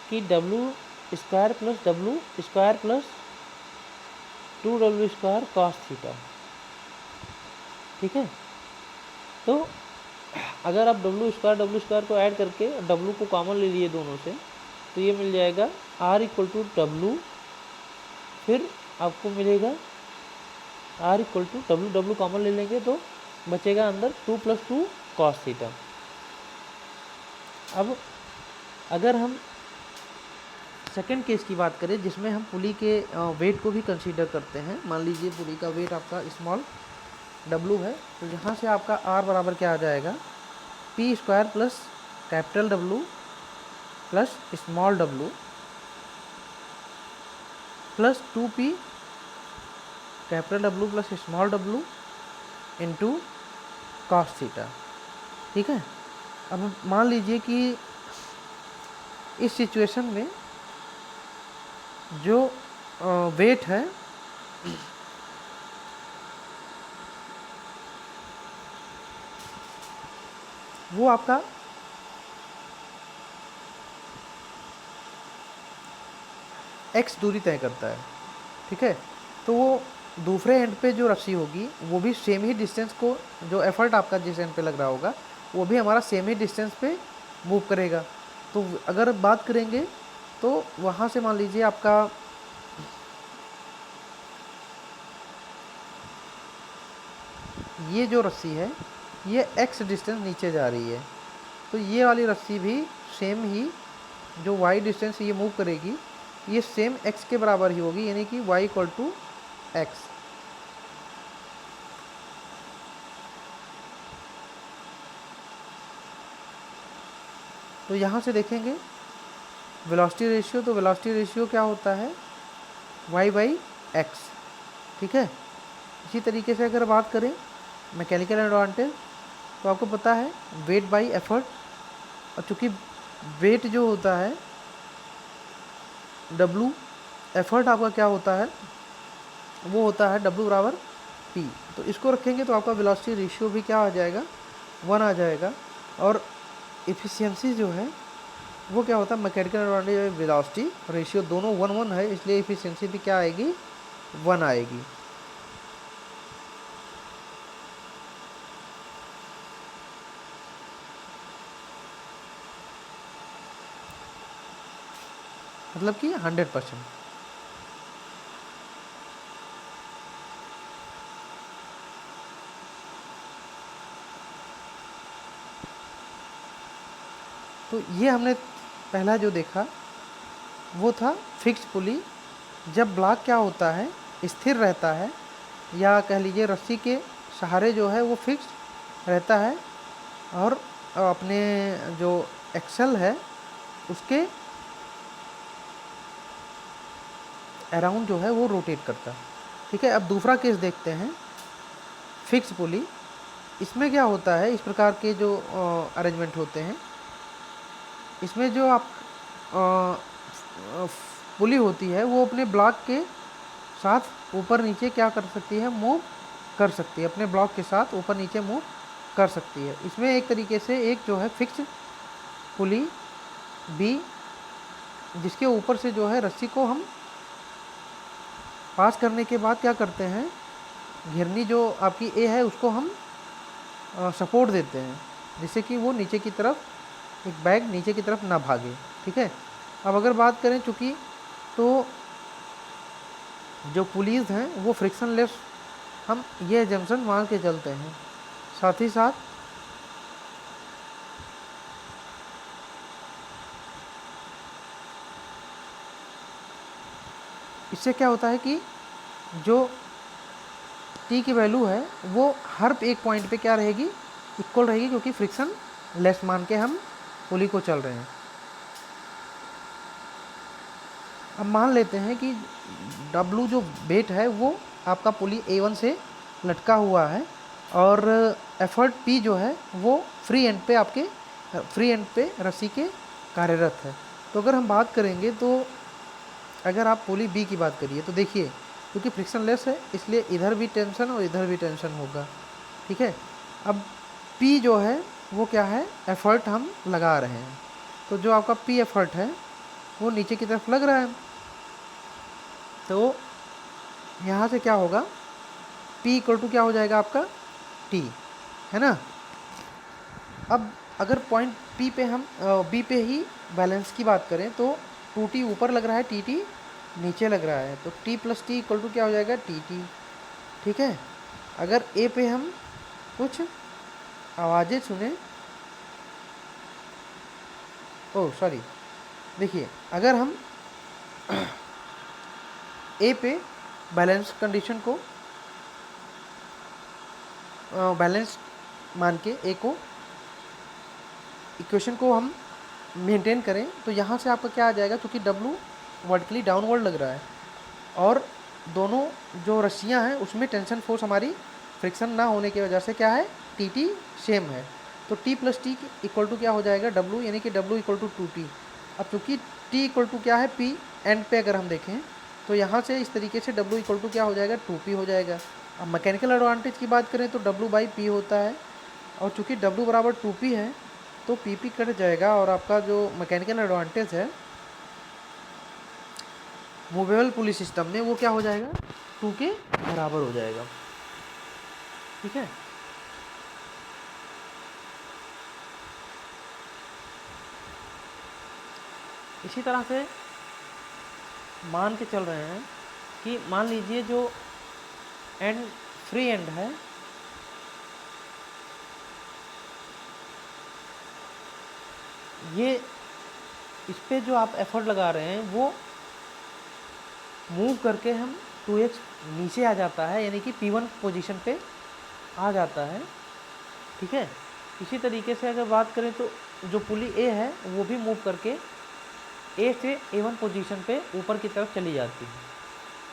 कि W square plus W square plus 2W square cos theta, ठीक है। तो अगर आप W स्क्वायर को ऐड करके W को कॉमन ले लिए दोनों से, तो ये मिल जाएगा R इक्वल टू W, फिर आपको मिलेगा R equal to W common ले लेंगे तो बचेगा अंदर 2 प्लस 2 कॉस थीटा। अब अगर हम सेकेंड केस की बात करें जिसमें हम पुली के वेट को भी कंसीडर करते हैं, मान लीजिए पुली का वेट आपका स्मॉल डब्लू है, तो यहाँ से आपका आर बराबर क्या आ जाएगा, P square plus capital W plus small W plus 2p capital W plus small W into cos theta. ठीक है। अब मान लीजिए कि इस सिचुएशन में जो वेट है वो आपका x दूरी तय करता है। ठीक है। तो वो दूसरे एंड पे जो रस्सी होगी वो भी सेम ही डिस्टेंस को, जो एफर्ट आपका जिस एंड पे लग रहा होगा वो भी हमारा सेम ही डिस्टेंस पे मूव करेगा। तो अगर बात करेंगे तो वहाँ से मान लीजिए आपका ये जो रस्सी है ये x डिस्टेंस नीचे जा रही है, तो ये वाली रस्सी भी सेम ही जो y डिस्टेंस ये मूव करेगी ये सेम x के बराबर ही होगी, यानी कि y इक्वल टू एक्स। तो यहाँ से देखेंगे वेलोसिटी रेशियो, तो वेलोसिटी रेशियो क्या होता है, y बाई एक्स। ठीक है। इसी तरीके से अगर बात करें मैकेनिकल एडवांटेज, तो आपको पता है वेट बाई एफर्ट, और चूँकि वेट जो होता है W, एफर्ट आपका क्या होता है, वो होता है W बराबर P। तो इसको रखेंगे तो आपका वेलोसिटी रेशियो भी क्या आ जाएगा, 1 आ जाएगा। और इफ़िशियंसी जो है वो क्या होता है, मैकेनिकल एडवांटेज और वेलोसिटी रेशियो दोनों 1-1 है, इसलिए इफ़िशियंसी भी क्या आएगी, 1 आएगी। मतलब कि 100%। तो ये हमने पहला जो देखा वो था फिक्स्ड पुली। जब ब्लॉक क्या होता है, स्थिर रहता है, या कह लीजिए रस्सी के सहारे जो है वो फिक्स्ड रहता है, और अपने जो एक्सल है उसके अराउंड जो है वो रोटेट करता है। ठीक है। अब दूसरा केस देखते हैं, फिक्स पुली। इसमें क्या होता है, इस प्रकार के जो अरेंजमेंट होते हैं, इसमें जो आप पुली होती है वो अपने ब्लॉक के साथ ऊपर नीचे क्या कर सकती है, मूव कर सकती है, अपने ब्लॉक के साथ ऊपर नीचे मूव कर सकती है। इसमें एक तरीके से एक जो है फिक्स पुली बी, जिसके ऊपर से जो है रस्सी को हम पास करने के बाद क्या करते हैं, घिरनी जो आपकी ए है उसको हम सपोर्ट देते हैं, जिससे कि वो नीचे की तरफ, एक बैग नीचे की तरफ ना भागे। ठीक है। अब अगर बात करें चूँकि, तो जो पुलीज़ हैं वो फ्रिक्शनलेस, हम ये एजम्पशन मान के चलते हैं। साथ ही साथ इससे क्या होता है कि जो टी की वैल्यू है वो हर एक पॉइंट पे क्या रहेगी, इक्वल रहेगी, क्योंकि फ्रिक्शन लेस मान के हम पुली को चल रहे हैं। अब मान लेते हैं कि W जो वेट है वो आपका पुली A1 से लटका हुआ है, और एफर्ट P जो है वो फ्री एंड पे रस्सी के कार्यरत है। तो अगर हम बात करेंगे, तो अगर आप पुली B की बात करिए तो देखिए, क्योंकि फ्रिक्शन लेस है इसलिए इधर भी टेंशन और इधर भी टेंशन होगा। ठीक है। अब P जो है वो क्या है, एफर्ट हम लगा रहे हैं, तो जो आपका P एफर्ट है वो नीचे की तरफ लग रहा है, तो यहाँ से क्या होगा, P इक्वल टू क्या हो जाएगा आपका T, है ना। अब अगर पॉइंट P पे हम B पे ही बैलेंस की बात करें, तो 2T ऊपर लग रहा है, TT नीचे लग रहा है, तो T plus T equal to क्या हो जाएगा, TT। ठीक है। अगर A पे हम कुछ आवाज़ें सुने, ओह सॉरी, देखिए अगर हम A पे बैलेंस कंडीशन को बैलेंस मान के ए को इक्वेशन को हम मेंटेन करें तो यहाँ से आपका क्या आ जाएगा, क्योंकि डब्लू वर्टिकली डाउनवर्ड लग रहा है और दोनों जो रस्सियाँ हैं उसमें टेंशन फोर्स हमारी फ्रिक्शन ना होने की वजह से क्या है, टी टी सेम है। तो T plus T equal to क्या हो जाएगा, डब्लू, यानी कि डब्लू इक्वल टू 2t। अब चूँकि टी इक्वल टू क्या है, पी एंड पे अगर हम देखें तो यहाँ से इस तरीके से डब्लू इक्वल टू क्या हो जाएगा, 2p हो जाएगा। अब मैकेनिकल एडवांटेज की बात करें तो डब्लू बाई पी होता है और चूँकि डब्लू बराबर 2p है तो पी पी कट जाएगा और आपका जो मैकेनिकल एडवांटेज है मूवेबल पुली सिस्टम में वो क्या हो जाएगा, 2 के बराबर हो जाएगा। ठीक है, इसी तरह से मान के चल रहे हैं कि मान लीजिए जो एंड फ्री एंड है ये, इस पे जो आप एफर्ट लगा रहे हैं वो मूव करके हम 2x नीचे आ जाता है, यानी कि P1 पोजीशन पे आ जाता है। ठीक है, इसी तरीके से अगर बात करें तो जो पुली A है वो भी मूव करके A से A1 पोजीशन पे ऊपर की तरफ चली जाती है।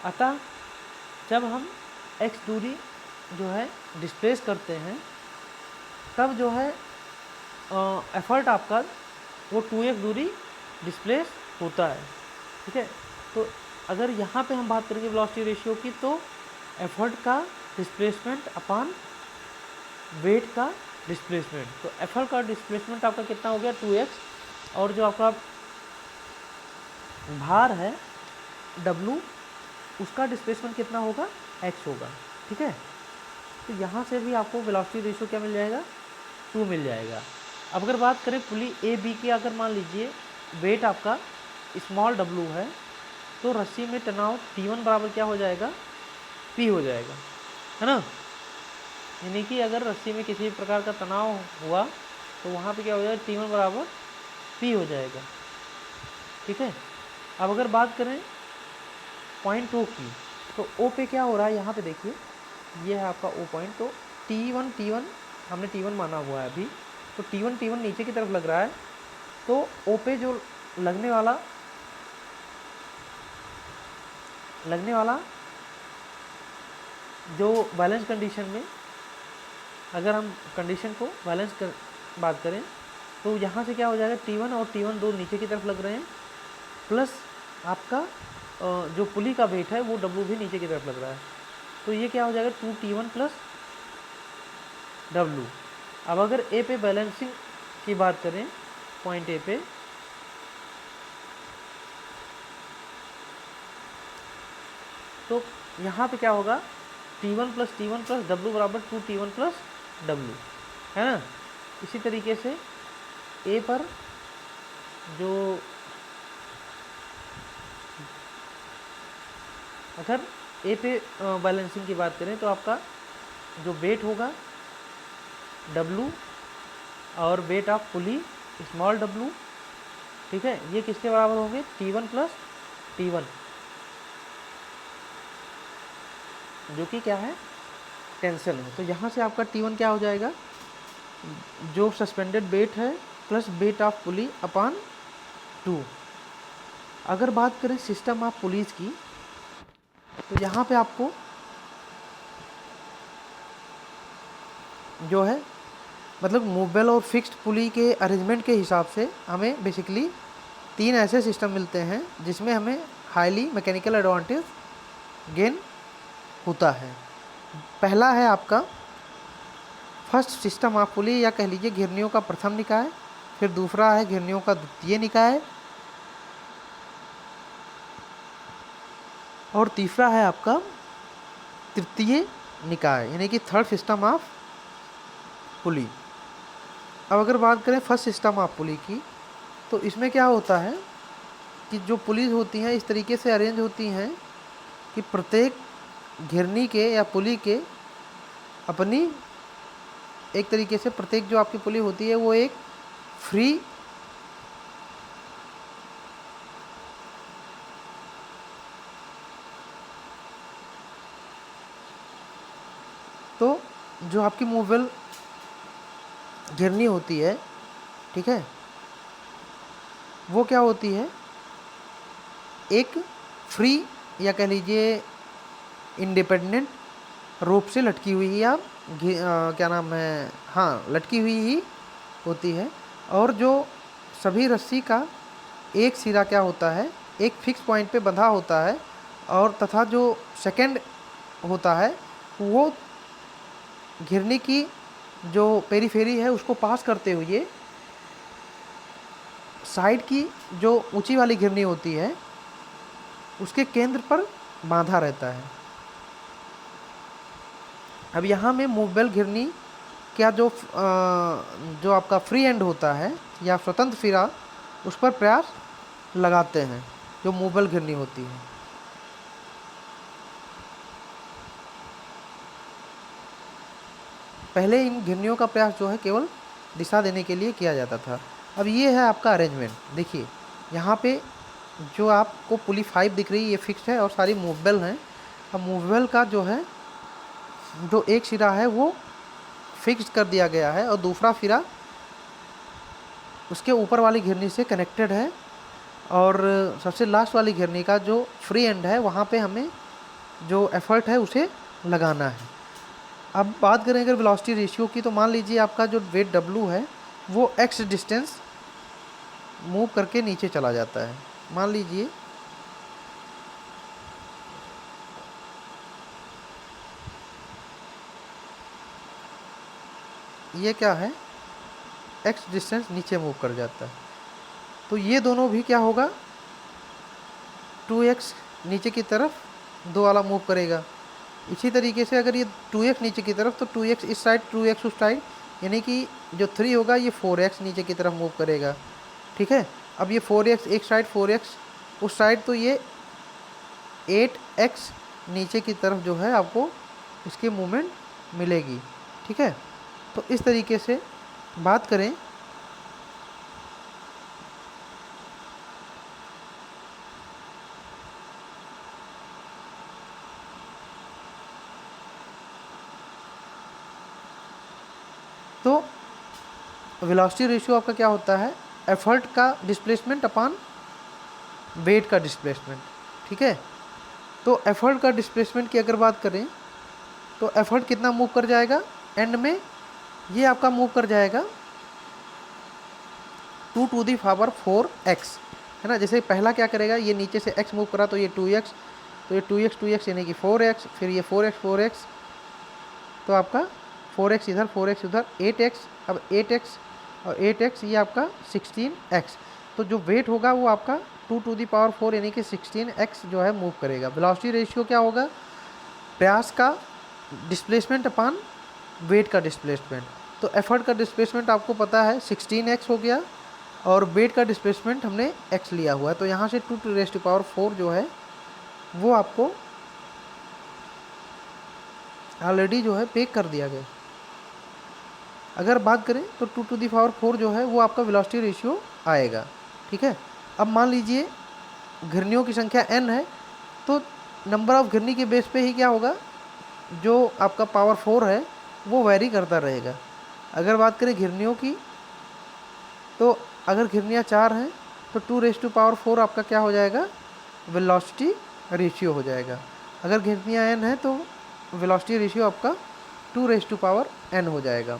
अतः जब हम x दूरी जो है डिस्प्लेस करते हैं तब जो है एफर्ट आपका वो 2x दूरी डिस्प्लेस होता है। ठीक है, तो अगर यहाँ पे हम बात करेंगे वेलोसिटी रेशियो की तो एफर्ट का डिस्प्लेसमेंट अपॉन वेट का डिस्प्लेसमेंट, तो एफर्ट का डिस्प्लेसमेंट आपका कितना हो गया, 2x, और जो आपका भार है W उसका डिस्प्लेसमेंट कितना होगा, x होगा। ठीक है, तो यहाँ से भी आपको वेलोसिटी रेशियो क्या मिल जाएगा, 2 मिल जाएगा। अब अगर बात करें पुली ए बी की, अगर मान लीजिए वेट आपका स्मॉल w है तो रस्सी में तनाव T1 बराबर क्या हो जाएगा, P हो जाएगा, है ना। यानी कि अगर रस्सी में किसी प्रकार का तनाव हुआ तो वहाँ पे क्या हो जाएगा, T1 बराबर P हो जाएगा। ठीक है, अब अगर बात करें पॉइंट O की तो O पे क्या हो रहा है, यहाँ पे देखिए ये है आपका O पॉइंट, तो T1 हमने T1 माना हुआ है अभी, तो T1 नीचे की तरफ लग रहा है, तो O पे जो लगने वाला जो बैलेंस कंडीशन में, अगर हम कंडीशन को बैलेंस कर बात करें तो यहाँ से क्या हो जाएगा, T1 और T1 दो नीचे की तरफ लग रहे हैं, प्लस आपका जो पुली का वेट है वो W भी नीचे की तरफ लग रहा है, तो ये क्या हो जाएगा, 2T1 प्लस W। अब अगर A पे बैलेंसिंग की बात करें पॉइंट A पे, तो यहाँ पे क्या होगा, T1 प्लस W बराबर 2T1 प्लस W, है ना। इसी तरीके से A पर जो अगर A पे बैलेंसिंग की बात करें तो आपका जो वेट होगा W और wait of pulley small w, ठीक है, ये किसके बराबर होंगे, T1 प्लस T1, जो कि क्या है, टेंशन है। तो यहाँ से आपका T1 क्या हो जाएगा, जो सस्पेंडेड वेट है plus wait of pulley upon 2। अगर बात करें सिस्टम ऑफ पुलीज की तो यहाँ पे आपको जो है मतलब मूवेबल और फिक्स्ड पुली के अरेंजमेंट के हिसाब से हमें बेसिकली 3 ऐसे सिस्टम मिलते हैं जिसमें हमें हाईली मैकेनिकल एडवांटेज गेन होता है। पहला है आपका फर्स्ट सिस्टम ऑफ पुली, या कह लीजिए घिरनियों का प्रथम निकाय, फिर दूसरा है घिरनियों का द्वितीय निकाय, और तीसरा है आपका तृतीय निकाय, यानी कि थर्ड सिस्टम ऑफ पुली। अब अगर बात करें फर्स्ट सिस्टम ऑफ पुली की तो इसमें क्या होता है कि जो पुलीज होती हैं इस तरीके से अरेंज होती हैं कि प्रत्येक घिरनी के या पुली के अपनी एक तरीके से प्रत्येक जो आपकी पुली होती है वो एक फ्री तो जो आपकी मूवेबल घिरनी होती है, ठीक है, वो क्या होती है, एक फ्री या कह लीजिए इंडिपेंडेंट रोप से लटकी हुई या क्या नाम है, हाँ लटकी हुई ही होती है। और जो सभी रस्सी का एक सिरा क्या होता है, एक फिक्स पॉइंट पे बंधा होता है, और तथा जो सेकंड होता है वो घिरनी की जो पेरीफेरी है उसको पास करते हुए साइड की जो ऊंची वाली घिरनी होती है उसके केंद्र पर बांधा रहता है। अब यहाँ में मूवेबल घिरनी क्या जो आपका फ्री एंड होता है या स्वतंत्र सिरा उस पर प्रयास लगाते हैं जो मूवेबल घिरनी होती है। पहले इन घिरनियों का प्रयास जो है केवल दिशा देने के लिए किया जाता था। अब ये है आपका अरेंजमेंट, देखिए यहाँ पे जो आपको पुली 5 दिख रही है ये फिक्स है और सारी मूवेबल हैं। अब मूवेबल का जो है जो एक सिरा है वो फिक्स कर दिया गया है और दूसरा सिरा उसके ऊपर वाली घिरनी से कनेक्टेड है, और सबसे लास्ट वाली घिरनी का जो फ्री एंड है वहाँ पे हमें जो एफर्ट है उसे लगाना है। अब बात करें अगर वेलोसिटी रेशियो की, तो मान लीजिए आपका जो वेट W है वो x डिस्टेंस मूव करके नीचे चला जाता है। मान लीजिए ये क्या है, x डिस्टेंस नीचे मूव कर जाता है, तो ये दोनों भी क्या होगा, 2x नीचे की तरफ दो वाला मूव करेगा। इसी तरीके से अगर ये 2x नीचे की तरफ तो 2x इस साइड 2x उस साइड, यानी कि जो 3 होगा ये 4x नीचे की तरफ मूव करेगा, ठीक है। अब ये 4x एक साइड 4x उस साइड, तो ये 8x नीचे की तरफ जो है आपको इसकी मूवमेंट मिलेगी, ठीक है। तो इस तरीके से बात करें तो वेलोसिटी रेशियो आपका क्या होता है, एफर्ट का डिस्प्लेसमेंट अपॉन वेट का डिस्प्लेसमेंट, ठीक है। तो एफर्ट का डिस्प्लेसमेंट की अगर बात करें तो एफर्ट कितना मूव कर जाएगा, एंड में ये आपका मूव कर जाएगा 2⁴x, है ना। जैसे पहला क्या करेगा, ये नीचे से x मूव करा तो ये 2x, तो ये 2x यानी कि 4x, फिर ये 4x, तो आपका 4x इधर 4x उधर 8x, अब 8x और 8x ये आपका 16x। तो जो वेट होगा वो आपका 2⁴ यानी कि 16x जो है मूव करेगा। वेलोसिटी रेशियो क्या होगा, प्रयास का डिस्प्लेसमेंट अपान वेट का डिस्प्लेसमेंट। तो एफर्ट का डिस्प्लेसमेंट आपको पता है 16x हो गया, और वेट का डिस्प्लेसमेंट हमने x लिया हुआ है, तो यहाँ से 2⁴ जो है वो आपको ऑलरेडी जो है पे कर दिया गया। अगर बात करें तो 2⁴ जो है वो आपका वेलोसिटी रेशियो आएगा, ठीक है। अब मान लीजिए घिरनियों की संख्या n है, तो नंबर ऑफ घिरनी के बेस पे ही क्या होगा, जो आपका पावर 4 है वो वैरी करता रहेगा। अगर बात करें घिरनियों की, तो अगर घिरनियाँ 4 हैं तो 2⁴ आपका क्या हो जाएगा, वेलोसिटी रेशियो हो जाएगा। अगर घिरनियाँ n है तो वेलोसिटी रेशियो आपका 2⁻n हो जाएगा।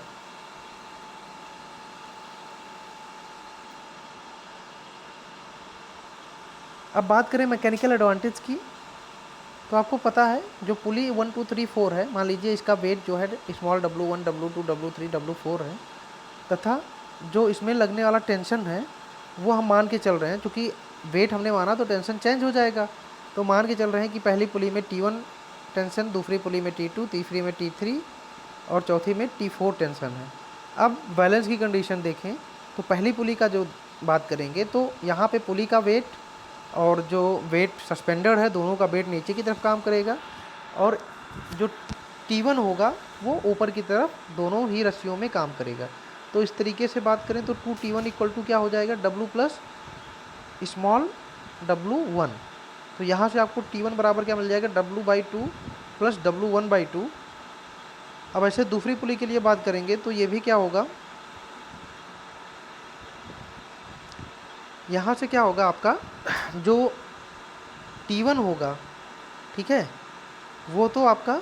अब बात करें मैकेनिकल एडवांटेज की, तो आपको पता है जो पुली 1 2 3 4 है, मान लीजिए इसका वेट जो है small W1 W2 W3 W4 है, तथा जो इसमें लगने वाला टेंशन है वो हम मान के चल रहे हैं, क्योंकि वेट हमने माना तो टेंशन चेंज हो जाएगा। तो मान के चल रहे हैं कि पहली पुली में T1 टेंशन, दूसरी पुली में T2, तीसरी में T3 और चौथी में T4 टेंशन है। अब बैलेंस की कंडीशन देखें तो पहली पुली का जो बात करेंगे तो यहाँ पे पुली का वेट और जो वेट सस्पेंडेड है दोनों का वेट नीचे की तरफ काम करेगा, और जो T1 होगा वो ऊपर की तरफ दोनों ही रस्सियों में काम करेगा। तो इस तरीके से बात करें तो 2T1 इक्वल टू क्या हो जाएगा, W प्लस स्मॉल W1। तो यहाँ से आपको T1 बराबर क्या मिल जाएगा, W/2 प्लस W1/2। अब ऐसे दूसरी पुली के लिए बात करेंगे तो ये भी क्या होगा, यहाँ से क्या होगा आपका जो T1 होगा, ठीक है, वो तो आपका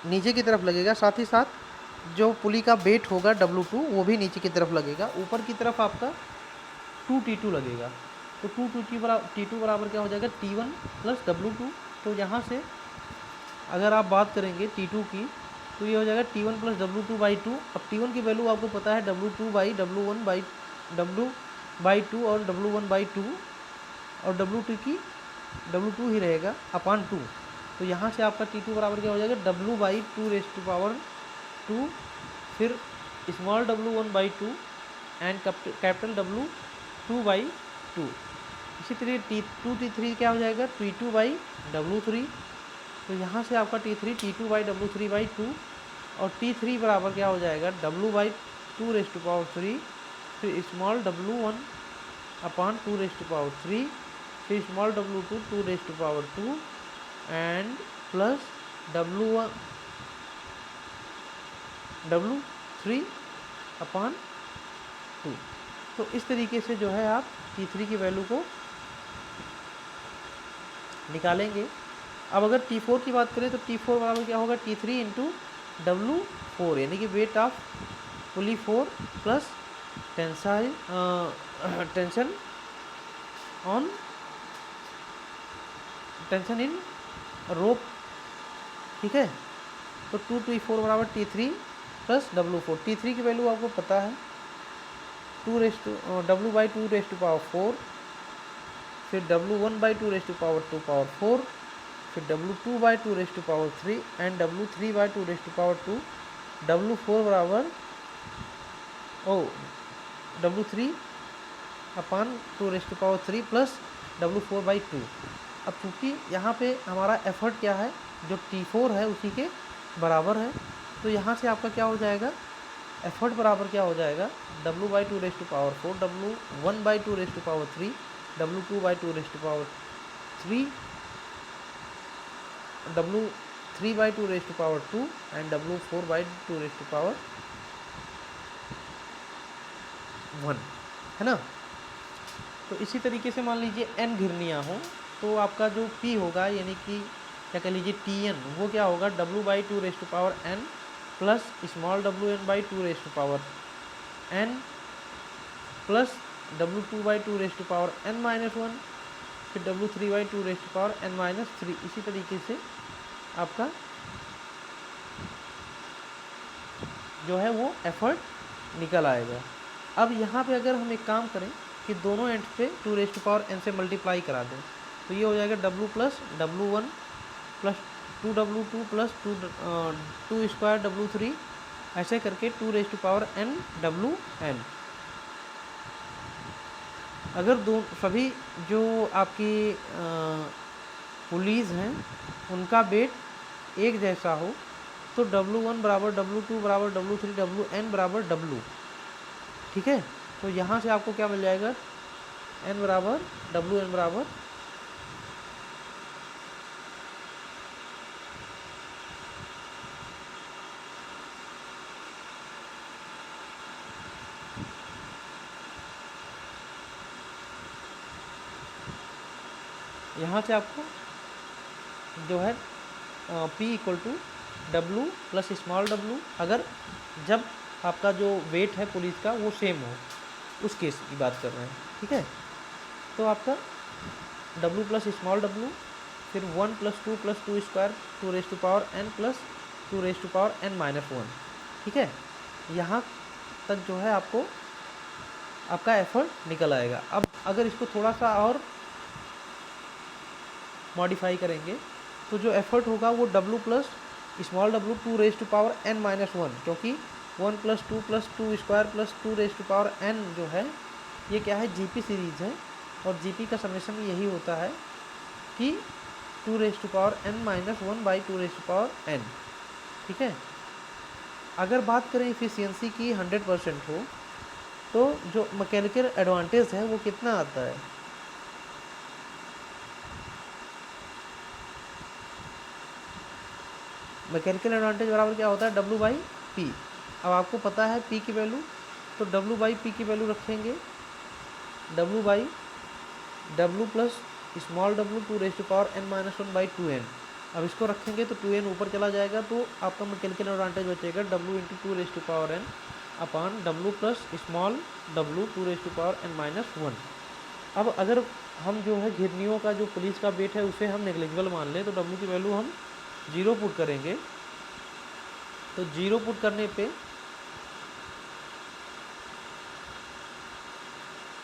नीचे की तरफ लगेगा, साथ ही साथ जो पुली का वेट होगा W2 वो भी नीचे की तरफ लगेगा, ऊपर की तरफ आपका 2T2 लगेगा। तो 2T2 बराबर क्या हो जाएगा, T1 प्लस W2। तो यहाँ से अगर आप बात करेंगे T2 की तो ये हो जाएगा T1 प्लस W2 बाई 2। अब T1 की वैल्यू आपको पता है W2 बाई W1 बाई 2 और W1 बाई 2, और W2 ही रहेगा अपान 2। तो यहाँ से आपका T2 बराबर क्या हो जाएगा, W by 2 raise to power 2, फिर small W1 by 2 and capital W2 by 2। इसी तरह T3 क्या हो जाएगा, T2 बाई W3। तो यहाँ से आपका T2 बाई W3 बाई 2, और T3 बराबर क्या हो जाएगा, W by 2 raise to power 3, फिर small W1 upon 2 raise to power 3, फिर small W2 2 raise to power 2 and plus W3 upon 2। तो इस तरीके से जो है आप T3 की वैल्यू को निकालेंगे। अब अगर T4 की बात करें तो T4 बराबर क्या होगा, T3 इंटू W4, यानी कि weight of pulley 4 plus tension in rope, ठीक है। तो 2T4 बराबर T3 प्लस W4। T3 की वैल्यू आपको पता है W by 2 raise to power 4, फिर W1 by 2 raise to power 2 power 4, फिर W2 by 2 raise to power 3 and W3 by 2 raise to power 2। W4 बराबर W3 upon 2 raise to power 3 plus W4 by 2। अब चूँकि यहाँ पे हमारा effort क्या है, जो T4 है उसी के बराबर है, तो यहाँ से आपका क्या हो जाएगा, एफर्ट बराबर क्या हो जाएगा, W by 2 raise to power 4, W1 by 2 raise to power 3, W2 by 2 raise to power 3, W3 by 2 raise to power 2 and W4 by 2 raise to power 1, है ना। तो इसी तरीके से मान लीजिए n घिरनियाँ हो तो आपका जो P होगा, यानी कि क्या कह लीजिए Tn, वो क्या होगा, W by 2 raise to power n plus small Wn by 2 raise to power n plus W2 by 2 raise to power n minus 1, फिर W3 by 2 raise to power n minus 3। इसी तरीके से आपका जो है वो एफर्ट निकल आएगा। अब यहाँ पे अगर हम एक काम करें कि दोनों एंड पे 2 रेज टू पावर n से मल्टीप्लाई करा दें, तो ये हो जाएगा W plus W1 plus 2W2 plus 2 square W3, ऐसे करके 2 raise to power n Wn। अगर सभी जो आपकी पुलीज़ हैं उनका वेट एक जैसा हो तो W1 बराबर W2 बराबर W3 Wn बराबर W, ठीक है। तो यहाँ से आपको क्या मिल जाएगा, n बराबर Wn बराबर यहाँ से आपको जो है P equal to W plus small w, अगर जब आपका जो वेट है पुलिस का वो सेम हो, उस केस की बात कर रहे हैं, ठीक है। तो आपका W प्लस स्मॉल w, फिर 1 plus 2 plus 2 square 2 raise to power n plus 2 raise to power n minus 1, ठीक है। यहाँ तक जो है आपको आपका एफर्ट निकल आएगा। अब अगर इसको थोड़ा सा और मॉडिफाई करेंगे तो जो एफर्ट होगा वो W plus small w 2 raise to power n minus 1, क्योंकि 1 plus 2 square plus 2 raise to power n जो है ये क्या है, GP सीरीज़ है, और GP का समेशन यही होता है कि 2 raise to power n minus 1 by 2 raise to power n, ठीक है। अगर बात करें इफ़िशियंसी की 100% हो तो जो मैकेनिकल एडवांटेज है वो कितना आता है, मैकेनिकल एडवांटेज बराबर क्या होता है, डब्ल्यू बाई पी। अब आपको पता है पी की वैल्यू, तो डब्ल्यू बाई पी की वैल्यू रखेंगे W by W plus small W two raise to power n minus one by two N. अब इसको रखेंगे तो 2n ऊपर चला जाएगा, तो आपका मैकेनिकल एडवांटेज बचेगा w into two raise to power n upon w plus small w two raise to power n minus one. अब अगर हम जो है घिरनियों का जो पुलिस का वेट है उसे हम नेग्लिजिबल मान लें, तो w की वैल्यू हम 0 पुट करेंगे। तो 0 पुट करने पे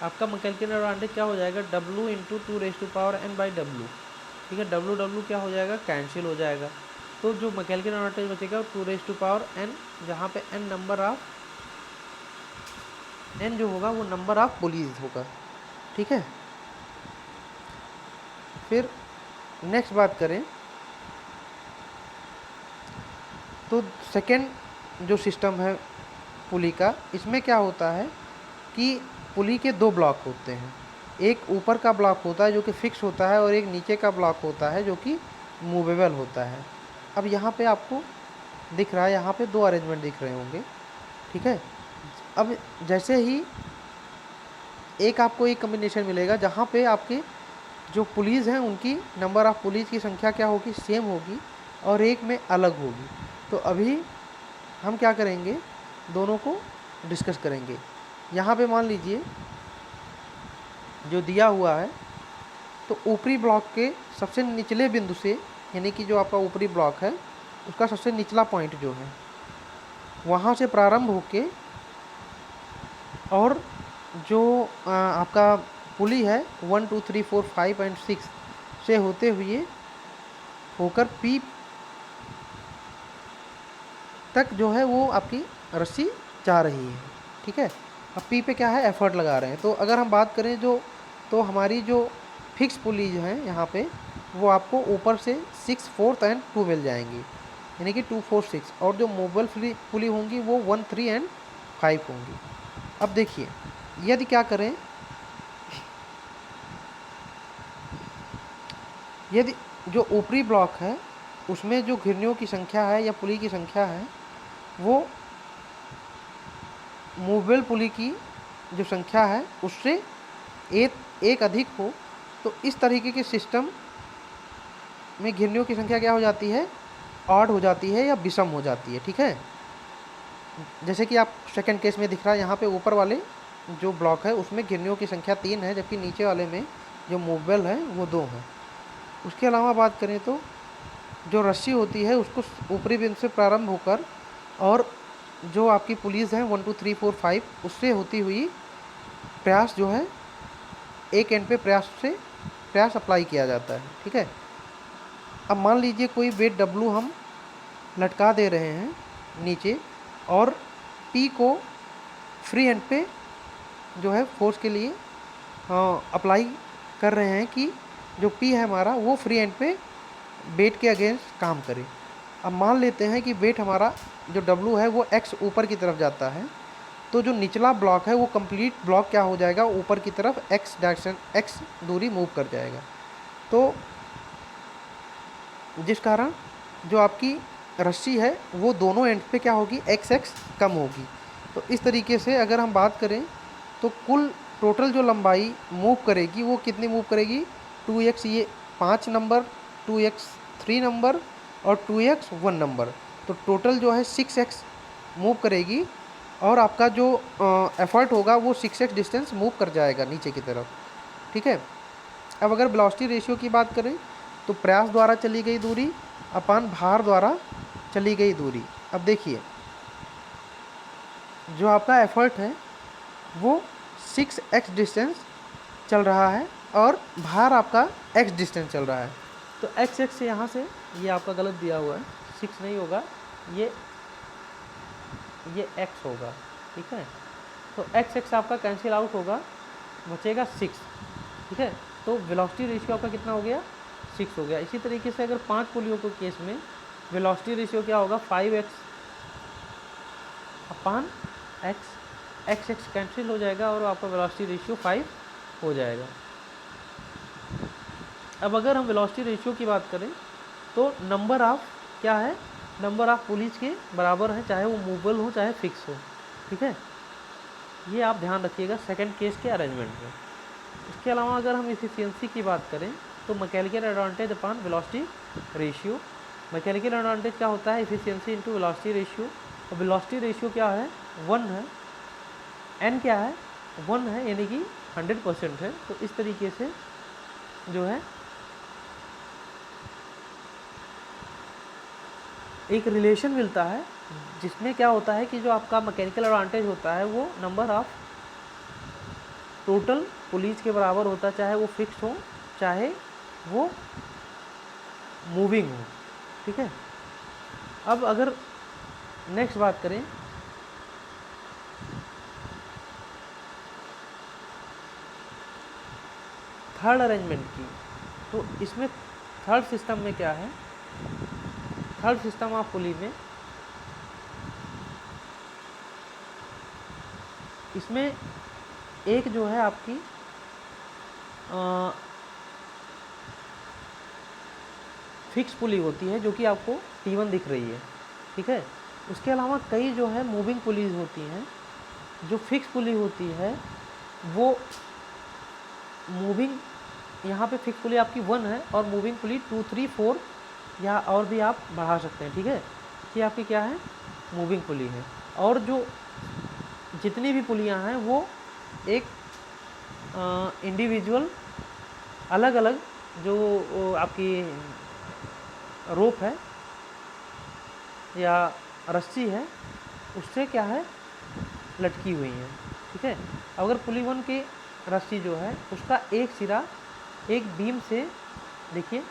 आपका मैकेनिकल एडवांटेज क्या हो जाएगा, w into two raise to power n by W. ठीक है, डब्ल्यू डब्ल्यू क्या हो जाएगा, कैंसिल हो जाएगा। तो जो मैकेनिकल एडवांटेज बचेगा two raise to power n, जहाँ पे n नंबर ऑफ n जो होगा वो नंबर ऑफ पुलिस होगा। ठीक है, फिर नेक्स्ट बात करें तो सेकेंड जो सिस्टम है पुली का, इसमें क्या होता है कि पुली के दो ब्लॉक होते हैं। एक ऊपर का ब्लॉक होता है जो कि फिक्स होता है, और एक नीचे का ब्लॉक होता है जो कि मूवेबल होता है। अब यहाँ पे आपको दिख रहा है, यहाँ पे दो अरेंजमेंट दिख रहे होंगे। ठीक है, अब जैसे ही एक आपको एक कम्बिनेशन मिलेगा जहाँ पे आपके जो पुलिस हैं उनकी नंबर ऑफ पुलिस की संख्या क्या होगी, सेम होगी, और एक में अलग होगी। तो अभी हम क्या करेंगे, दोनों को डिस्कस करेंगे। यहाँ पे मान लीजिए जो दिया हुआ है, तो ऊपरी ब्लॉक के सबसे निचले बिंदु से, यानी कि जो आपका ऊपरी ब्लॉक है उसका सबसे निचला पॉइंट जो है वहाँ से प्रारंभ होके, और जो आपका पुली है 1 2 3 4 5 एंड 6 से होते हुए होकर पी तक जो है वो आपकी रस्सी जा रही है। ठीक है, अब पी पे क्या है, एफर्ट लगा रहे हैं। तो अगर हम बात करें जो, तो हमारी जो फिक्स पुली जो है यहाँ पे, वो आपको ऊपर से 6 4 एंड 2 मिल जाएंगी, यानी कि 2 4 6, और जो मूवेबल पुली होंगी वो 1 3 एंड 5 होंगी। अब देखिए यदि क्या करें, यदि जो ऊपरी ब्लॉक है उसमें जो घिरनियों की संख्या है या पुली की संख्या है वो मूवेबल पुली की जो संख्या है उससे एक अधिक हो, तो इस तरीके के सिस्टम में घिरनियों की संख्या क्या हो जाती है, ऑड हो जाती है या विषम हो जाती है। ठीक है, जैसे कि आप सेकंड केस में दिख रहा है, यहाँ पे ऊपर वाले जो ब्लॉक है उसमें घिरनियों की संख्या 3 है, जबकि नीचे वाले में जो मूवेबल है वो 2 है। उसके अलावा बात करें तो जो रस्सी होती है उसको ऊपरी बिंदु से प्रारंभ होकर, और जो आपकी पुलिस है 1 2 3 4 5 उससे होती हुई प्रयास जो है एक एंड पे प्रयास अप्लाई किया जाता है। ठीक है, अब मान लीजिए कोई वेट डब्लू हम लटका दे रहे हैं नीचे, और पी को फ्री एंड पे जो है फोर्स के लिए अप्लाई कर रहे हैं कि जो पी है हमारा वो फ्री एंड पे वेट के अगेंस्ट काम करे। अब मान लेते हैं कि वेट हमारा जो डब्लू है वो एक्स ऊपर की तरफ जाता है, तो जो निचला ब्लॉक है वो कंप्लीट ब्लॉक क्या हो जाएगा, ऊपर की तरफ एक्स डायरेक्शन एक्स दूरी मूव कर जाएगा। तो जिस कारण जो आपकी रस्सी है वो दोनों एंड पे क्या होगी, एक्स एक्स कम होगी। तो इस तरीके से अगर हम बात करें तो कुल टोटल जो लंबाई मूव करेगी वो कितनी मूव करेगी, 2x ये 5 नंबर, 2x 3 नंबर और 2x 1 नंबर, तो टोटल जो है 6x मूव करेगी, और आपका जो एफर्ट होगा वो 6x डिस्टेंस मूव कर जाएगा नीचे की तरफ। ठीक है, अब अगर वेलोसिटी रेशियो की बात करें तो प्रयास द्वारा चली गई दूरी अपान भार द्वारा चली गई दूरी। अब देखिए जो आपका एफर्ट है वो 6x डिस्टेंस चल रहा है और भार आपका x डिस्टेंस चल रहा है। तो x से यहाँ से ये आपका गलत दिया हुआ है, 6 नहीं होगा, ये x होगा। ठीक है, तो x आपका कैंसिल आउट होगा, बचेगा 6। ठीक है, तो वेलोसिटी रेशियो आपका कितना हो गया, 6 हो गया। इसी तरीके से अगर 5 पुलियों के केस में वेलोसिटी रेशियो क्या होगा, 5x अपान x कैंसिल हो जाएगा और आपका वेलोसिटी रेशियो 5 हो जाएगा। अब अगर हम वेलोसिटी रेशियो की बात करें तो नंबर ऑफ क्या है, नंबर ऑफ पुलिस के बराबर है, चाहे वो मूवेबल हो चाहे फिक्स हो। ठीक है, ये आप ध्यान रखिएगा सेकंड केस के अरेंजमेंट में। इसके अलावा अगर हम इफिशियंसी की बात करें तो mechanical advantage upon velocity ratio. Mechanical advantage क्या होता है? Efficiency into velocity ratio. और वेलोसिटी रेशियो क्या है? 1 है। एन क्या है? 1 है, यानी कि 100% है। तो इस तरीके से जो है एक रिलेशन मिलता है, जिसमें क्या होता है कि जो आपका मैकेनिकल एडवांटेज होता है वो नंबर ऑफ टोटल पुलिस के बराबर होता है, चाहे वो फिक्स हो चाहे वो मूविंग हो। ठीक है, अब अगर नेक्स्ट बात करें थर्ड अरेंजमेंट की, तो इसमें थर्ड सिस्टम में क्या है? थर्ड सिस्टम ऑफ पुली में इसमें एक जो है आपकी फिक्स पुली होती है जो कि आपको T1 दिख रही है। ठीक है, उसके अलावा कई जो है मूविंग पुलीज होती हैं। जो फिक्स पुली होती है वो मूविंग, यहाँ पे फिक्स पुली आपकी 1 है और मूविंग पुली 2, 3, 4 या और भी आप बढ़ा सकते हैं। ठीक है, ये आपकी क्या है? मूविंग पुली है। और जो जितनी भी पुलियाँ हैं वो एक इंडिविजुअल अलग अलग जो आपकी रोप है या रस्सी है उससे क्या है? लटकी हुई हैं। ठीक है, अगर पुली 1 की रस्सी जो है उसका एक सिरा एक बीम से, देखिए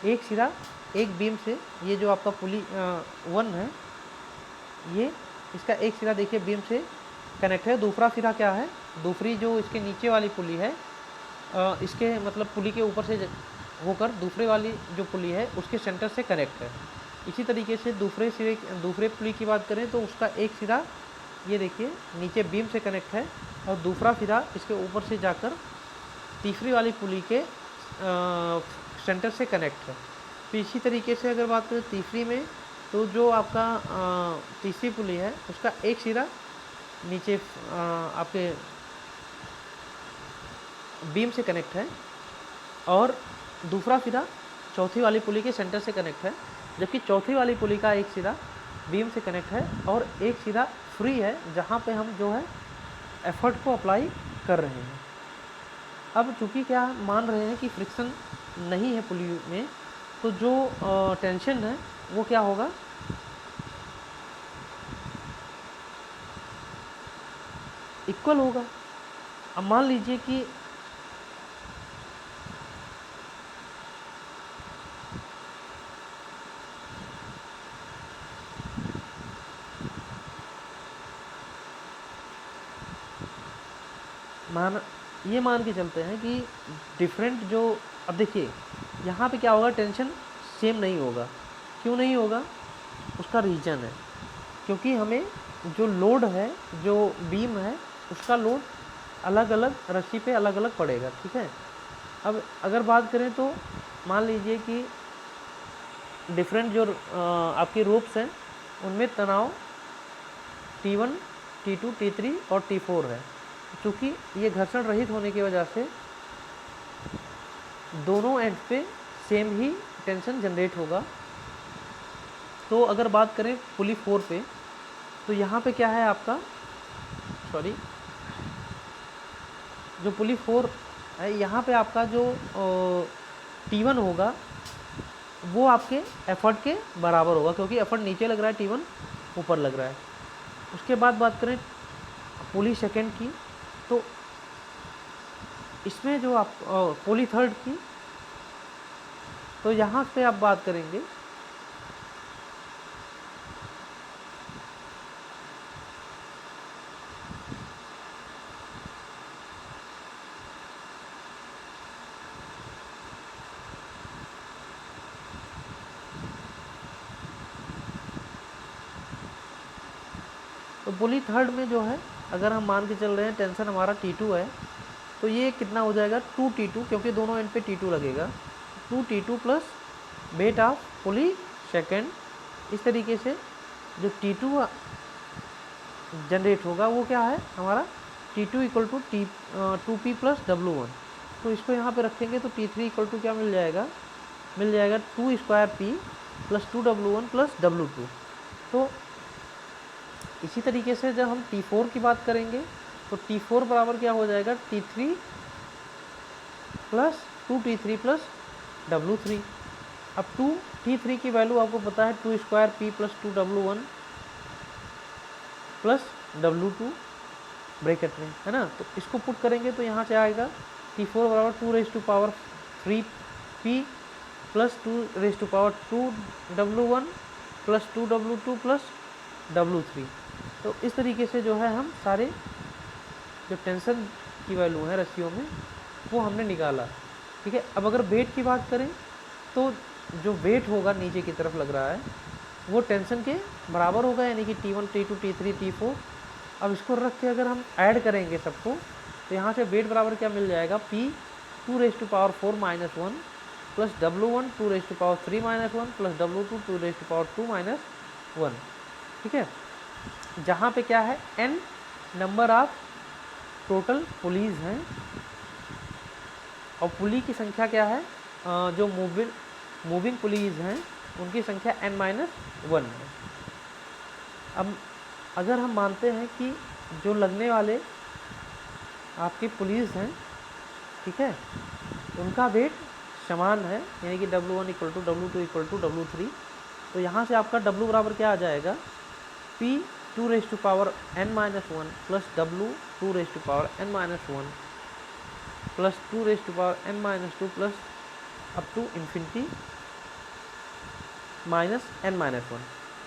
एक सिरा एक बीम से, ये जो आपका पुली 1 है ये इसका एक सिरा देखिए बीम से कनेक्ट है। दूसरा सिरा क्या है? दूसरी जो इसके नीचे वाली पुली है इसके मतलब पुली के ऊपर से होकर दूसरे वाली जो पुली है उसके सेंटर से कनेक्ट है। इसी तरीके से दूसरे पुली की बात करें तो उसका एक सिरा ये देखिए नीचे बीम से कनेक्ट है और दूसरा सिरा इसके ऊपर से जाकर तीसरी वाली पुली के सेंटर से कनेक्ट है। तो इसी तरीके से अगर बात करें तीसरी में, तो जो आपका तीसरी पुली है उसका एक सिरा नीचे आपके बीम से कनेक्ट है और दूसरा सिरा चौथी वाली पुली के सेंटर से कनेक्ट है, जबकि चौथी वाली पुली का एक सिरा बीम से कनेक्ट है और एक सिरा फ्री है जहाँ पे हम जो है एफर्ट को अप्लाई कर रहे हैं। अब चूँकि क्या मान रहे हैं कि फ्रिक्शन नहीं है पुली में, तो जो टेंशन है वो क्या होगा? इक्वल होगा। अब मान लीजिए कि मान के चलते हैं कि डिफरेंट जो, अब देखिए यहाँ पे क्या होगा? टेंशन सेम नहीं होगा। क्यों नहीं होगा? उसका रीज़न है क्योंकि हमें जो लोड है, जो बीम है, उसका लोड अलग अलग रस्सी पे अलग अलग पड़ेगा। ठीक है, अब अगर बात करें तो मान लीजिए कि डिफरेंट जो आपकी रोप्स हैं उनमें तनाव T1, T2, T3 और T4 है। चूँकि ये घर्षण रहित होने की वजह से दोनों एंड पे सेम ही टेंशन जनरेट होगा। तो अगर बात करें पुली 4 पे, तो यहाँ पे क्या है आपका, जो पुली 4 है यहाँ पे आपका जो T1 होगा वो आपके एफर्ट के बराबर होगा, क्योंकि एफर्ट नीचे लग रहा है, T1 ऊपर लग रहा है। उसके बाद बात करें पुली सेकेंड की, तो इसमें जो आप पुली थर्ड की, तो यहाँ पे आप बात करेंगे तो पुली थर्ड में जो है अगर हम मान के चल रहे हैं टेंशन हमारा T2 है, तो ये कितना हो जाएगा? 2T2, क्योंकि दोनों एंड पे T2 लगेगा। 2T2 plus wait of pulley second इस तरीके से जो T2 जनरेट होगा वो क्या है हमारा T2 equal to two P plus W1। तो इसको यहाँ पे रखेंगे तो T3 इक्वल टू क्या मिल जाएगा 2 square P plus 2W1 plus W2। तो इसी तरीके से जब हम T4 की बात करेंगे तो T4 बराबर क्या हो जाएगा T3 plus 2T3 plus W3। अब T3 की वैल्यू आपको पता है 2 square P plus 2W1 plus W2 bracket में, है ना। तो इसको पुट करेंगे तो यहाँ से आएगा T4 बराबर 2 raise to power 3P plus 2 raise to power 2W1 plus 2W2 plus W3। तो इस तरीके से जो है हम सारे जो टेंशन की वैल्यू है रस्सियों में वो हमने निकाला, ठीक है। अब अगर वेट की बात करें तो जो वेट होगा नीचे की तरफ लग रहा है वो टेंशन के बराबर होगा, यानी कि T1 T2 T3 T4। अब इसको रख के अगर हम ऐड करेंगे सबको तो यहाँ से वेट बराबर क्या मिल जाएगा P 2 raise to power 4 minus 1 plus W1 2 raise to power 3 minus 1 plus W2 2 raise to power 2 minus 1, ठीक है। जहाँ पे क्या है n number of total pulleys हैं और पुली की संख्या क्या है जो मूविंग पुलीज हैं उनकी संख्या n-1 है। अब अगर हम मानते हैं कि जो लगने वाले आपके पुलिस हैं, ठीक है, उनका वेट समान है, यानी कि W1 equal to W2 equal to W3। तो यहाँ से आपका W बराबर क्या आ जाएगा P 2 raise to power n-1 plus W 2 raise to power n-1 plus 2 raise to power n-2 plus up to infinity minus n-1।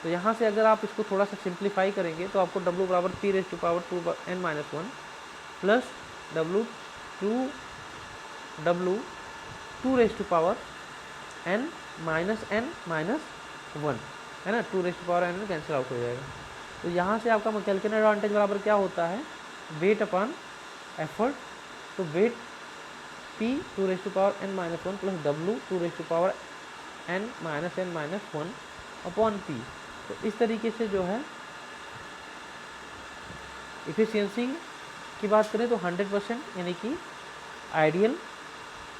तो यहाँ से अगर आप इसको थोड़ा सा सिंप्लीफाई करेंगे तो आपको W बराबर P raise to power 2n-1 plus W 2 raise to power n minus n-1, है ना। 2 raise to power n cancel out हो जाएगा। तो यहाँ से आपका मैकेनिकल एडवांटेज बराबर क्या होता है वेट अपॉन एफर्ट। तो weight P 2 raise to power n-1 plus W 2 raise to power n-1 upon P। तो इस तरीके से जो है इफ़िशियंसी की बात करें तो 100%, यानी कि आइडियल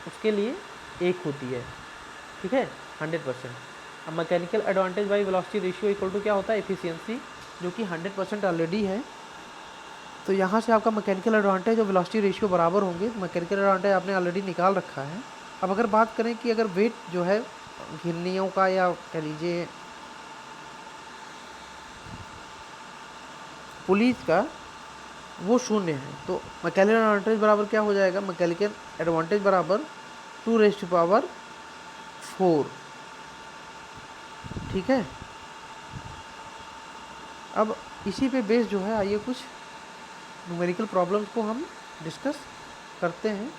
उसके लिए 1 होती है, ठीक है, 100%। अब mechanical advantage by velocity ratio equal to क्या होता है इफ़िशियंसी, जो कि 100% ऑलरेडी है। तो यहाँ से आपका मैकेनिकल एडवांटेज और वेलोसिटी रेशियो बराबर होंगे। मैकेनिकल एडवांटेज आपने ऑलरेडी निकाल रखा है। अब अगर बात करें कि अगर वेट जो है घिरनियों का या कह लीजिए पुलिस का वो 0 है, तो मैकेनिकल एडवांटेज बराबर क्या हो जाएगा मैकेनिकल एडवांटेज बराबर 2 रेज टू पावर 4, ठीक है। अब इसी पे बेस जो है आइए कुछ न्यूमेरिकल प्रॉब्लम्स को हम डिस्कस करते हैं।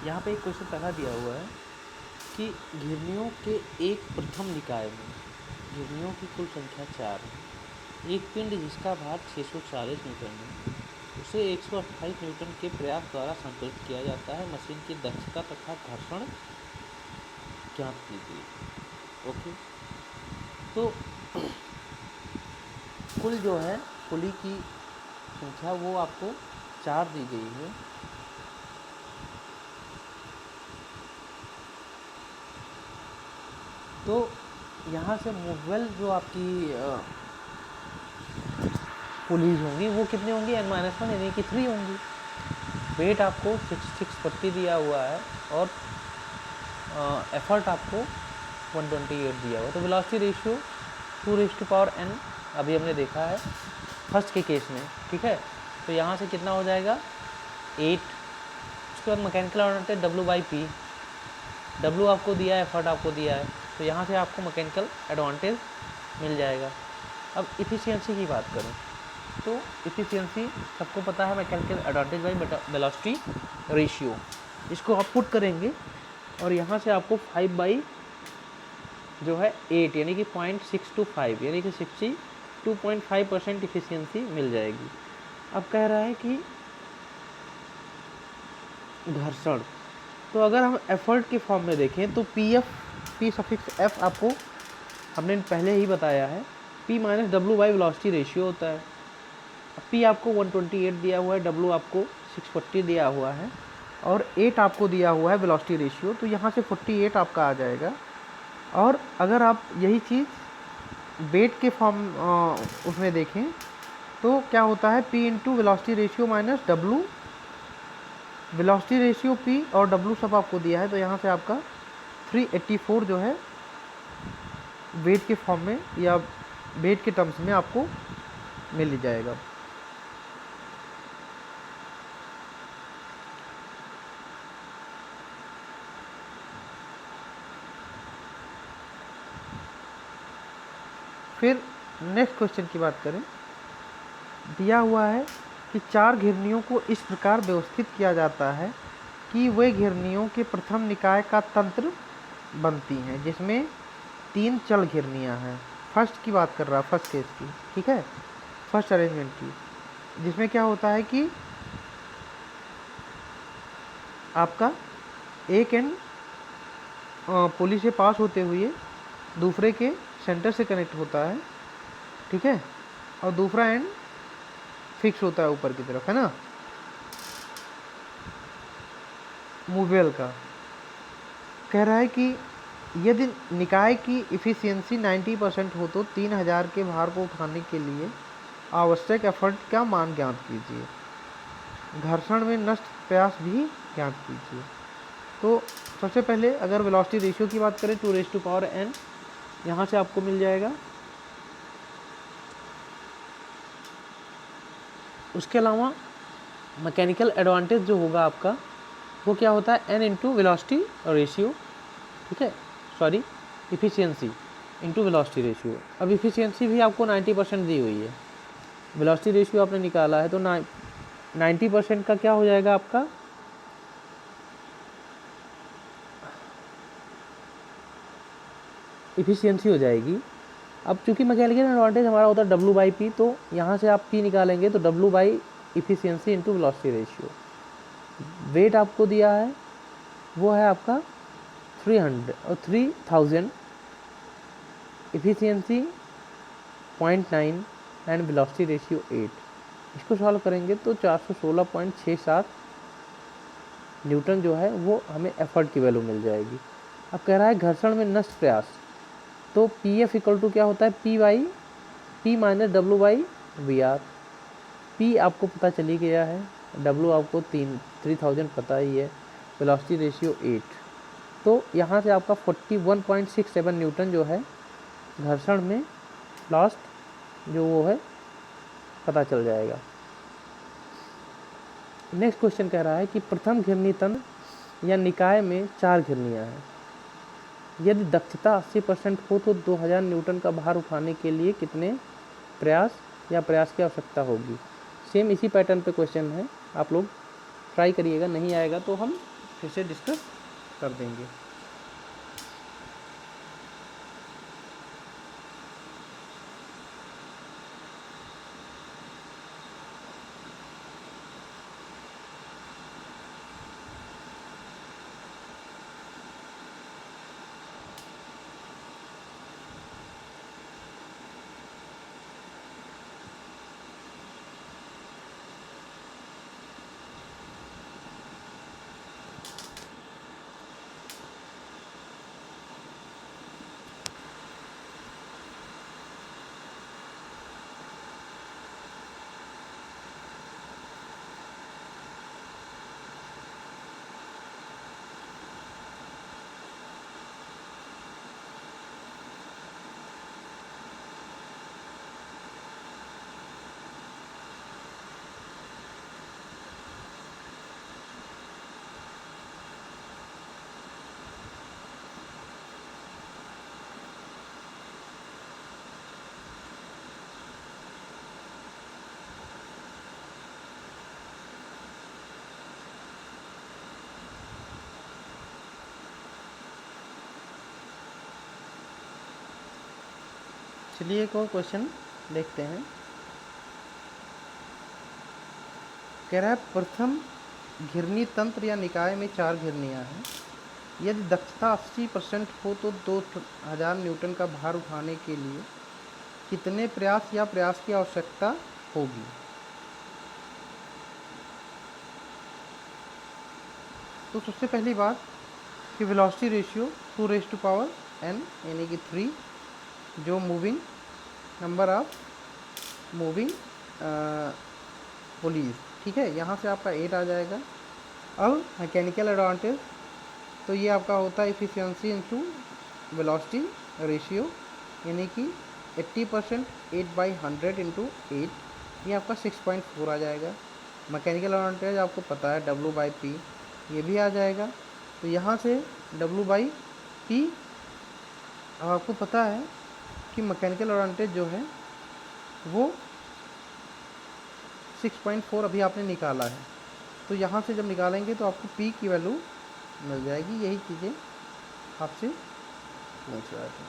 यहाँ पे एक क्वेश्चन पहला दिया हुआ है कि घिरनियों के एक प्रथम निकाय में घिरनियों की कुल संख्या 4 है। एक पिंड जिसका भार 640 न्यूटन है उसे 128 न्यूटन के प्रयास द्वारा संतुलित किया जाता है। मशीन की दक्षता तथा घर्षण ज्ञात कीजिए। ओके, तो कुल जो है पुली की संख्या वो आपको 4 दी गई है। तो यहाँ से मूवेबल जो आपकी पुलीज होंगी वो कितनी होंगी, n-1 यानी कि 3 होंगी। वेट आपको 640 दिया हुआ है और एफर्ट आपको 128 दिया हुआ है। तो वेलोसिटी रेशियो 2⁴n अभी हमने देखा है फर्स्ट के केस में, ठीक है। तो यहाँ से कितना हो जाएगा 8। उसके बाद मैकेनिकल एडवांटेज W/P, W आपको दिया है, एफर्ट आपको दिया है, तो यहाँ से आपको मैकेनिकल एडवांटेज मिल जाएगा। अब इफ़िशियंसी की बात करें तो इफ़िशियंसी सबको पता है mechanical advantage by velocity ratio, इसको आप पुट करेंगे और यहाँ से आपको 5/8 यानी कि 0.625 यानी कि 62.5% इफ़िशियंसी मिल जाएगी। अब कह रहा है कि घर्षण, तो अगर हम एफर्ट के फॉर्म में देखें तो P/F आपको हमने पहले ही बताया है, P - W by velocity ratio होता है। P आपको 128 दिया हुआ है, W आपको 640 दिया हुआ है और 8 आपको दिया हुआ है वेलोसिटी रेशियो, तो यहाँ से 48 आपका आ जाएगा। और अगर आप यही चीज़ वेट के फॉर्म उसमें देखें तो क्या होता है, P into velocity ratio minus W, velocity ratio P और W सब आपको दिया है, तो यहाँ से आपका 384 जो है वेट के फॉर्म में या वेट के टर्म्स में आपको मिल जाएगा। फिर नेक्स्ट क्वेश्चन की बात करें, दिया हुआ है कि 4 घिरनियों को इस प्रकार व्यवस्थित किया जाता है कि वे घिरनियों के प्रथम निकाय का तंत्र बनती हैं, जिसमें 3 चल घिरनियाँ हैं। फर्स्ट की बात कर रहा है, फर्स्ट केस की, ठीक है, फर्स्ट अरेंजमेंट की, जिसमें क्या होता है कि आपका एक एंड पुली से पास होते हुए दूसरे के सेंटर से कनेक्ट होता है, ठीक है, और दूसरा एंड फिक्स होता है ऊपर की तरफ, है ना, मूवेबल का। कह रहा है कि यदि निकाय की इफ़िशियंसी 90% हो तो 3000 के भार को उठाने के लिए आवश्यक एफर्ट का मान ज्ञात कीजिए। घर्षण में नष्ट प्रयास भी ज्ञात कीजिए। तो सबसे पहले अगर वेलोसिटी रेशियो की बात करें 2⁴n यहाँ से आपको मिल जाएगा। उसके अलावा मैकेनिकल एडवांटेज जो होगा आपका वो क्या होता है, n इंटू वेलोसिटी रेशियो, ठीक है, sorry efficiency into velocity ratio. अब इफ़िशियंसी भी आपको 90% दी हुई है, वेलोसिटी रेशियो आपने निकाला है, तो 90% का क्या हो जाएगा आपका इफ़िशियंसी हो जाएगी। अब चूंकि मैकेनिकल एडवांटेज हमारा होता है W/P, तो यहाँ से आप P निकालेंगे तो W by efficiency into velocity ratio. Weight आपको दिया है वो है आपका 3000, इफ़िशियंसी 0.9 एंड वेलोसिटी रेशियो 8। इसको सॉल्व करेंगे तो 416.67 न्यूटन जो है वो हमें एफर्ट की वैल्यू मिल जाएगी। अब कह रहा है घर्षण में नष्ट प्रयास, तो Pf इक्वल टू क्या होता है, P माइनस W/VR। P आपको पता चली गया है, W आपको 3000 पता ही है, वेलोसिटी रेशियो 8, तो यहाँ से आपका 41.67 न्यूटन जो है घर्षण में लास्ट जो वो है पता चल जाएगा। नेक्स्ट क्वेश्चन कह रहा है कि प्रथम घिरनी तंत्र या निकाय में 4 घिरनियाँ हैं। यदि दक्षता 80% हो तो 2000 न्यूटन का भार उठाने के लिए कितने प्रयास की आवश्यकता होगी। सेम इसी पैटर्न पे क्वेश्चन है, आप लोग ट्राई करिएगा, नहीं आएगा तो हम फिर से डिस्कस कर देंगे। चलिए एक और क्वेश्चन देखते हैं। कह रहा है प्रथम घिरनी तंत्र या निकाय में 4 घिरनियाँ हैं। यदि दक्षता 80% हो तो 2000 न्यूटन का भार उठाने के लिए कितने प्रयास या प्रयास की आवश्यकता होगी। तो सबसे पहली बात कि वेलोसिटी रेशियो 2⁻n यानी कि 3, जो moving number of moving pulleys, ठीक है, यहाँ से आपका 8 आ जाएगा। अब मैकेनिकल एडवांटेज, तो ये आपका होता है इफिशियंसी इंटू वेलोसिटी रेशियो, यानी कि 80% 8/100 इंटू 8, ये आपका 6.4 आ जाएगा। मैकेनिकल एडवांटेज आपको पता है W/P, ये भी आ जाएगा। तो यहाँ से W/P, अब आपको पता है कि मैकेनिकल एडवांटेज जो है वो 6.4 अभी आपने निकाला है, तो यहाँ से जब निकालेंगे तो आपको P की वैल्यू मिल जाएगी। यही चीज़ें आपसे पूछ रहा था।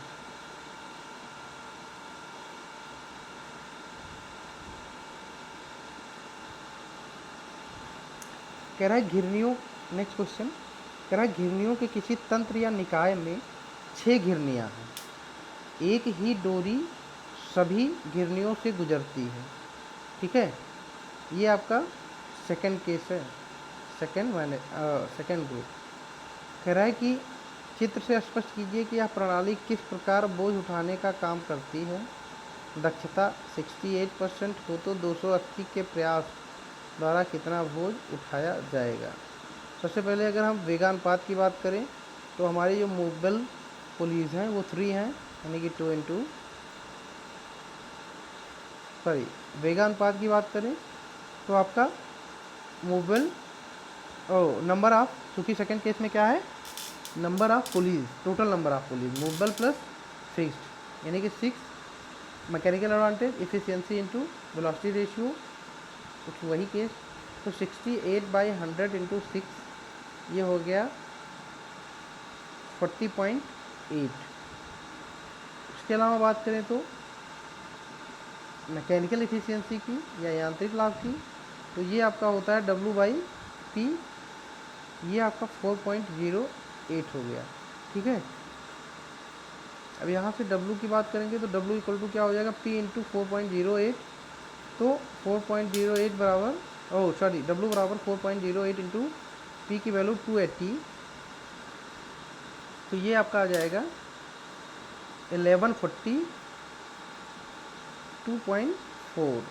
कह रहा है घिरनियों, नेक्स्ट क्वेश्चन कह रहा है घिरनियों के किसी तंत्र या निकाय में 6 घिरनियाँ हैं। एक ही डोरी सभी घिरनियों से गुजरती है, ठीक है। ये आपका सेकंड केस है, सेकंड ग्रुप। कह रहा है कि चित्र से स्पष्ट कीजिए कि यह प्रणाली किस प्रकार बोझ उठाने का काम करती है। दक्षता 68% हो तो 280 के प्रयास द्वारा कितना बोझ उठाया जाएगा। सबसे पहले अगर हम वेगानुपात की बात करें तो हमारी जो मूवेबल पुलीज हैं वो 3 हैं, यानी कि 2 वेगानुपात की बात करें तो आपका मूवेबल नंबर ऑफ, क्योंकि सेकंड केस में क्या है, number of pulleys, total number of pulleys, movable plus fixed, यानी कि 6। Mechanical advantage efficiency into velocity ratio, कुछ वही केस, तो 68/100 इंटू 6, ये हो गया 40.8। उसके अलावा बात करें तो मैकेनिकल इफिशियंसी की या यांत्रिक लाभ की, तो ये आपका होता है W/P, ये आपका 4.08 हो गया, ठीक है। अब यहाँ से W की बात करेंगे तो W इक्वल टू क्या हो जाएगा, P इंटू 4.08, तो 4.08 बराबर, W बराबर 4.08 इंटू P की वैल्यू 280, तो ये आपका आ जाएगा 1142.4।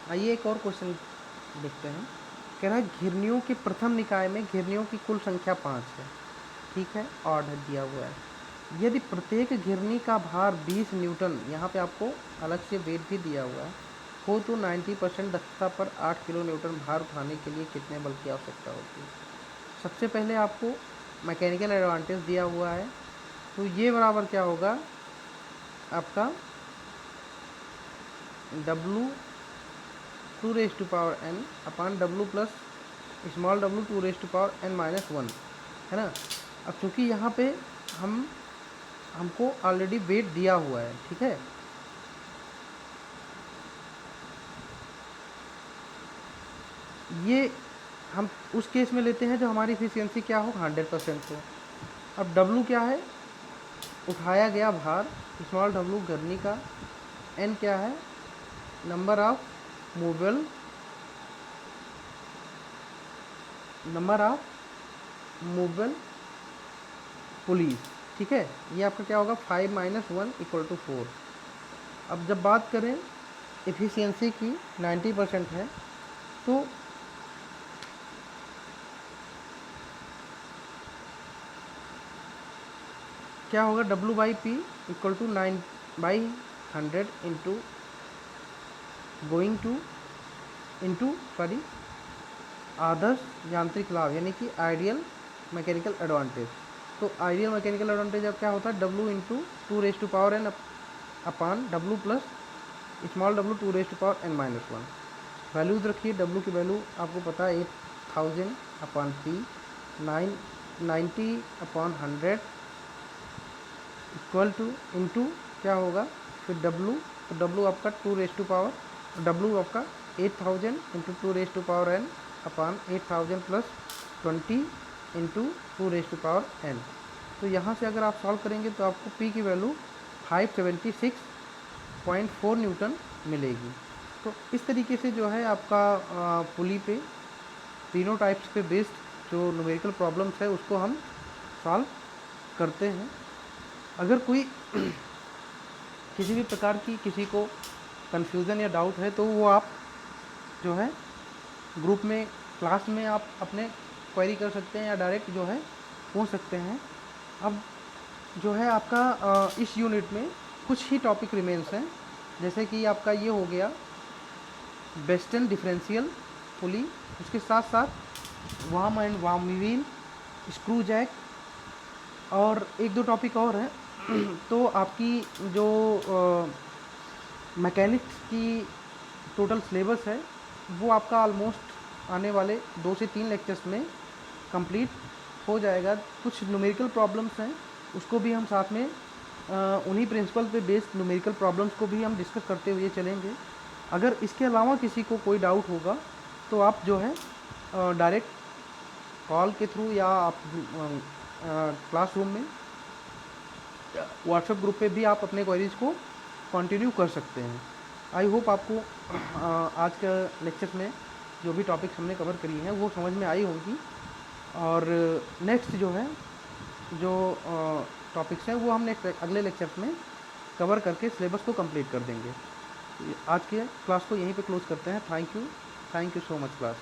आइए एक और क्वेश्चन देखते हैं। कह रहा है घिरनियों के प्रथम निकाय में घिरनियों की कुल संख्या 5 है, ठीक है, ऑर्डर दिया हुआ है। यदि प्रत्येक घिरनी का भार 20 न्यूटन, यहाँ पे आपको अलग से वेट भी दिया हुआ है, हो तो 90% दक्षता पर 8 किलो न्यूटन भार उठाने के लिए कितने बल की आवश्यकता होती है। सबसे पहले आपको मैकेनिकल एडवांटेज दिया हुआ है, तो ये बराबर क्या होगा आपका W 2⁻n अपान W plus small w 2⁻n-1 है ना। अब चूँकि यहाँ पे हमको ऑलरेडी वेट दिया हुआ है, ठीक है, ये हम उस केस में लेते हैं जो हमारी इफिशियंसी क्या हो, 100% हो। अब W क्या है, उठाया गया भार, स्मॉल w घिरनी का, n क्या है, नंबर ऑफ मूवेबल पुलीज, ठीक है। ये आपका क्या होगा 5 - 1 = 4। अब जब बात करें एफिशिएंसी की 90% है, तो क्या होगा W/P = 9/100 आदर्श यांत्रिक लाभ, यानी कि आइडियल मैकेनिकल एडवांटेज। तो आइडियल मैकेनिकल एडवांटेज अब क्या होता है, W × 2⁻n अपान W plus small w 2⁻n-1। Values रखिए, W की वैल्यू आपको पता है 8000/P, 90/100 इक्वल टू इंटू क्या होगा फिर W, तो W आपका 8000 × 2⁻n/8000 प्लस 20 × 2⁻n। तो यहाँ से अगर आप सॉल्व करेंगे तो आपको P की वैल्यू 576.4 न्यूटन मिलेगी। तो इस तरीके से जो है आपका पुली पे तीनों टाइप्स पे बेस्ड जो न्यूमेरिकल प्रॉब्लम्स है उसको हम सॉल्व करते हैं। अगर कोई किसी भी प्रकार की किसी को कन्फ्यूज़न या डाउट है तो वो आप जो है ग्रुप में, क्लास में आप अपने क्वेरी कर सकते हैं या डायरेक्ट जो है पूछ सकते हैं। अब जो है आपका इस यूनिट में कुछ ही टॉपिक रिमेन्स हैं, जैसे कि आपका ये हो गया बेस्टन डिफरेंशियल पुली, उसके साथ साथ worm and worm wheel, screw jack और एक दो टॉपिक और हैं। तो आपकी जो मैकेनिक्स की टोटल सिलेबस है वो आपका ऑलमोस्ट आने वाले 2 से 3 लेक्चर्स में कंप्लीट हो जाएगा। कुछ न्यूमेरिकल प्रॉब्लम्स हैं उसको भी हम साथ में उन्हीं प्रिंसिपल पे बेस्ड न्यूमेरिकल प्रॉब्लम्स को भी हम डिस्कस करते हुए चलेंगे। अगर इसके अलावा किसी को कोई डाउट होगा तो आप जो है डायरेक्ट कॉल के थ्रू या आप क्लासरूम में व्हाट्सएप ग्रुप पे भी आप अपने क्वेरीज को कंटिन्यू कर सकते हैं। आई होप आपको आज के लेक्चर में जो भी टॉपिक्स हमने कवर करी हैं वो समझ में आई होगी, और नेक्स्ट जो है जो टॉपिक्स हैं वो हम नेक्स्ट अगले लेक्चर में कवर करके सिलेबस को कंप्लीट कर देंगे। आज के क्लास को यहीं पे क्लोज करते हैं। Thank you so much class.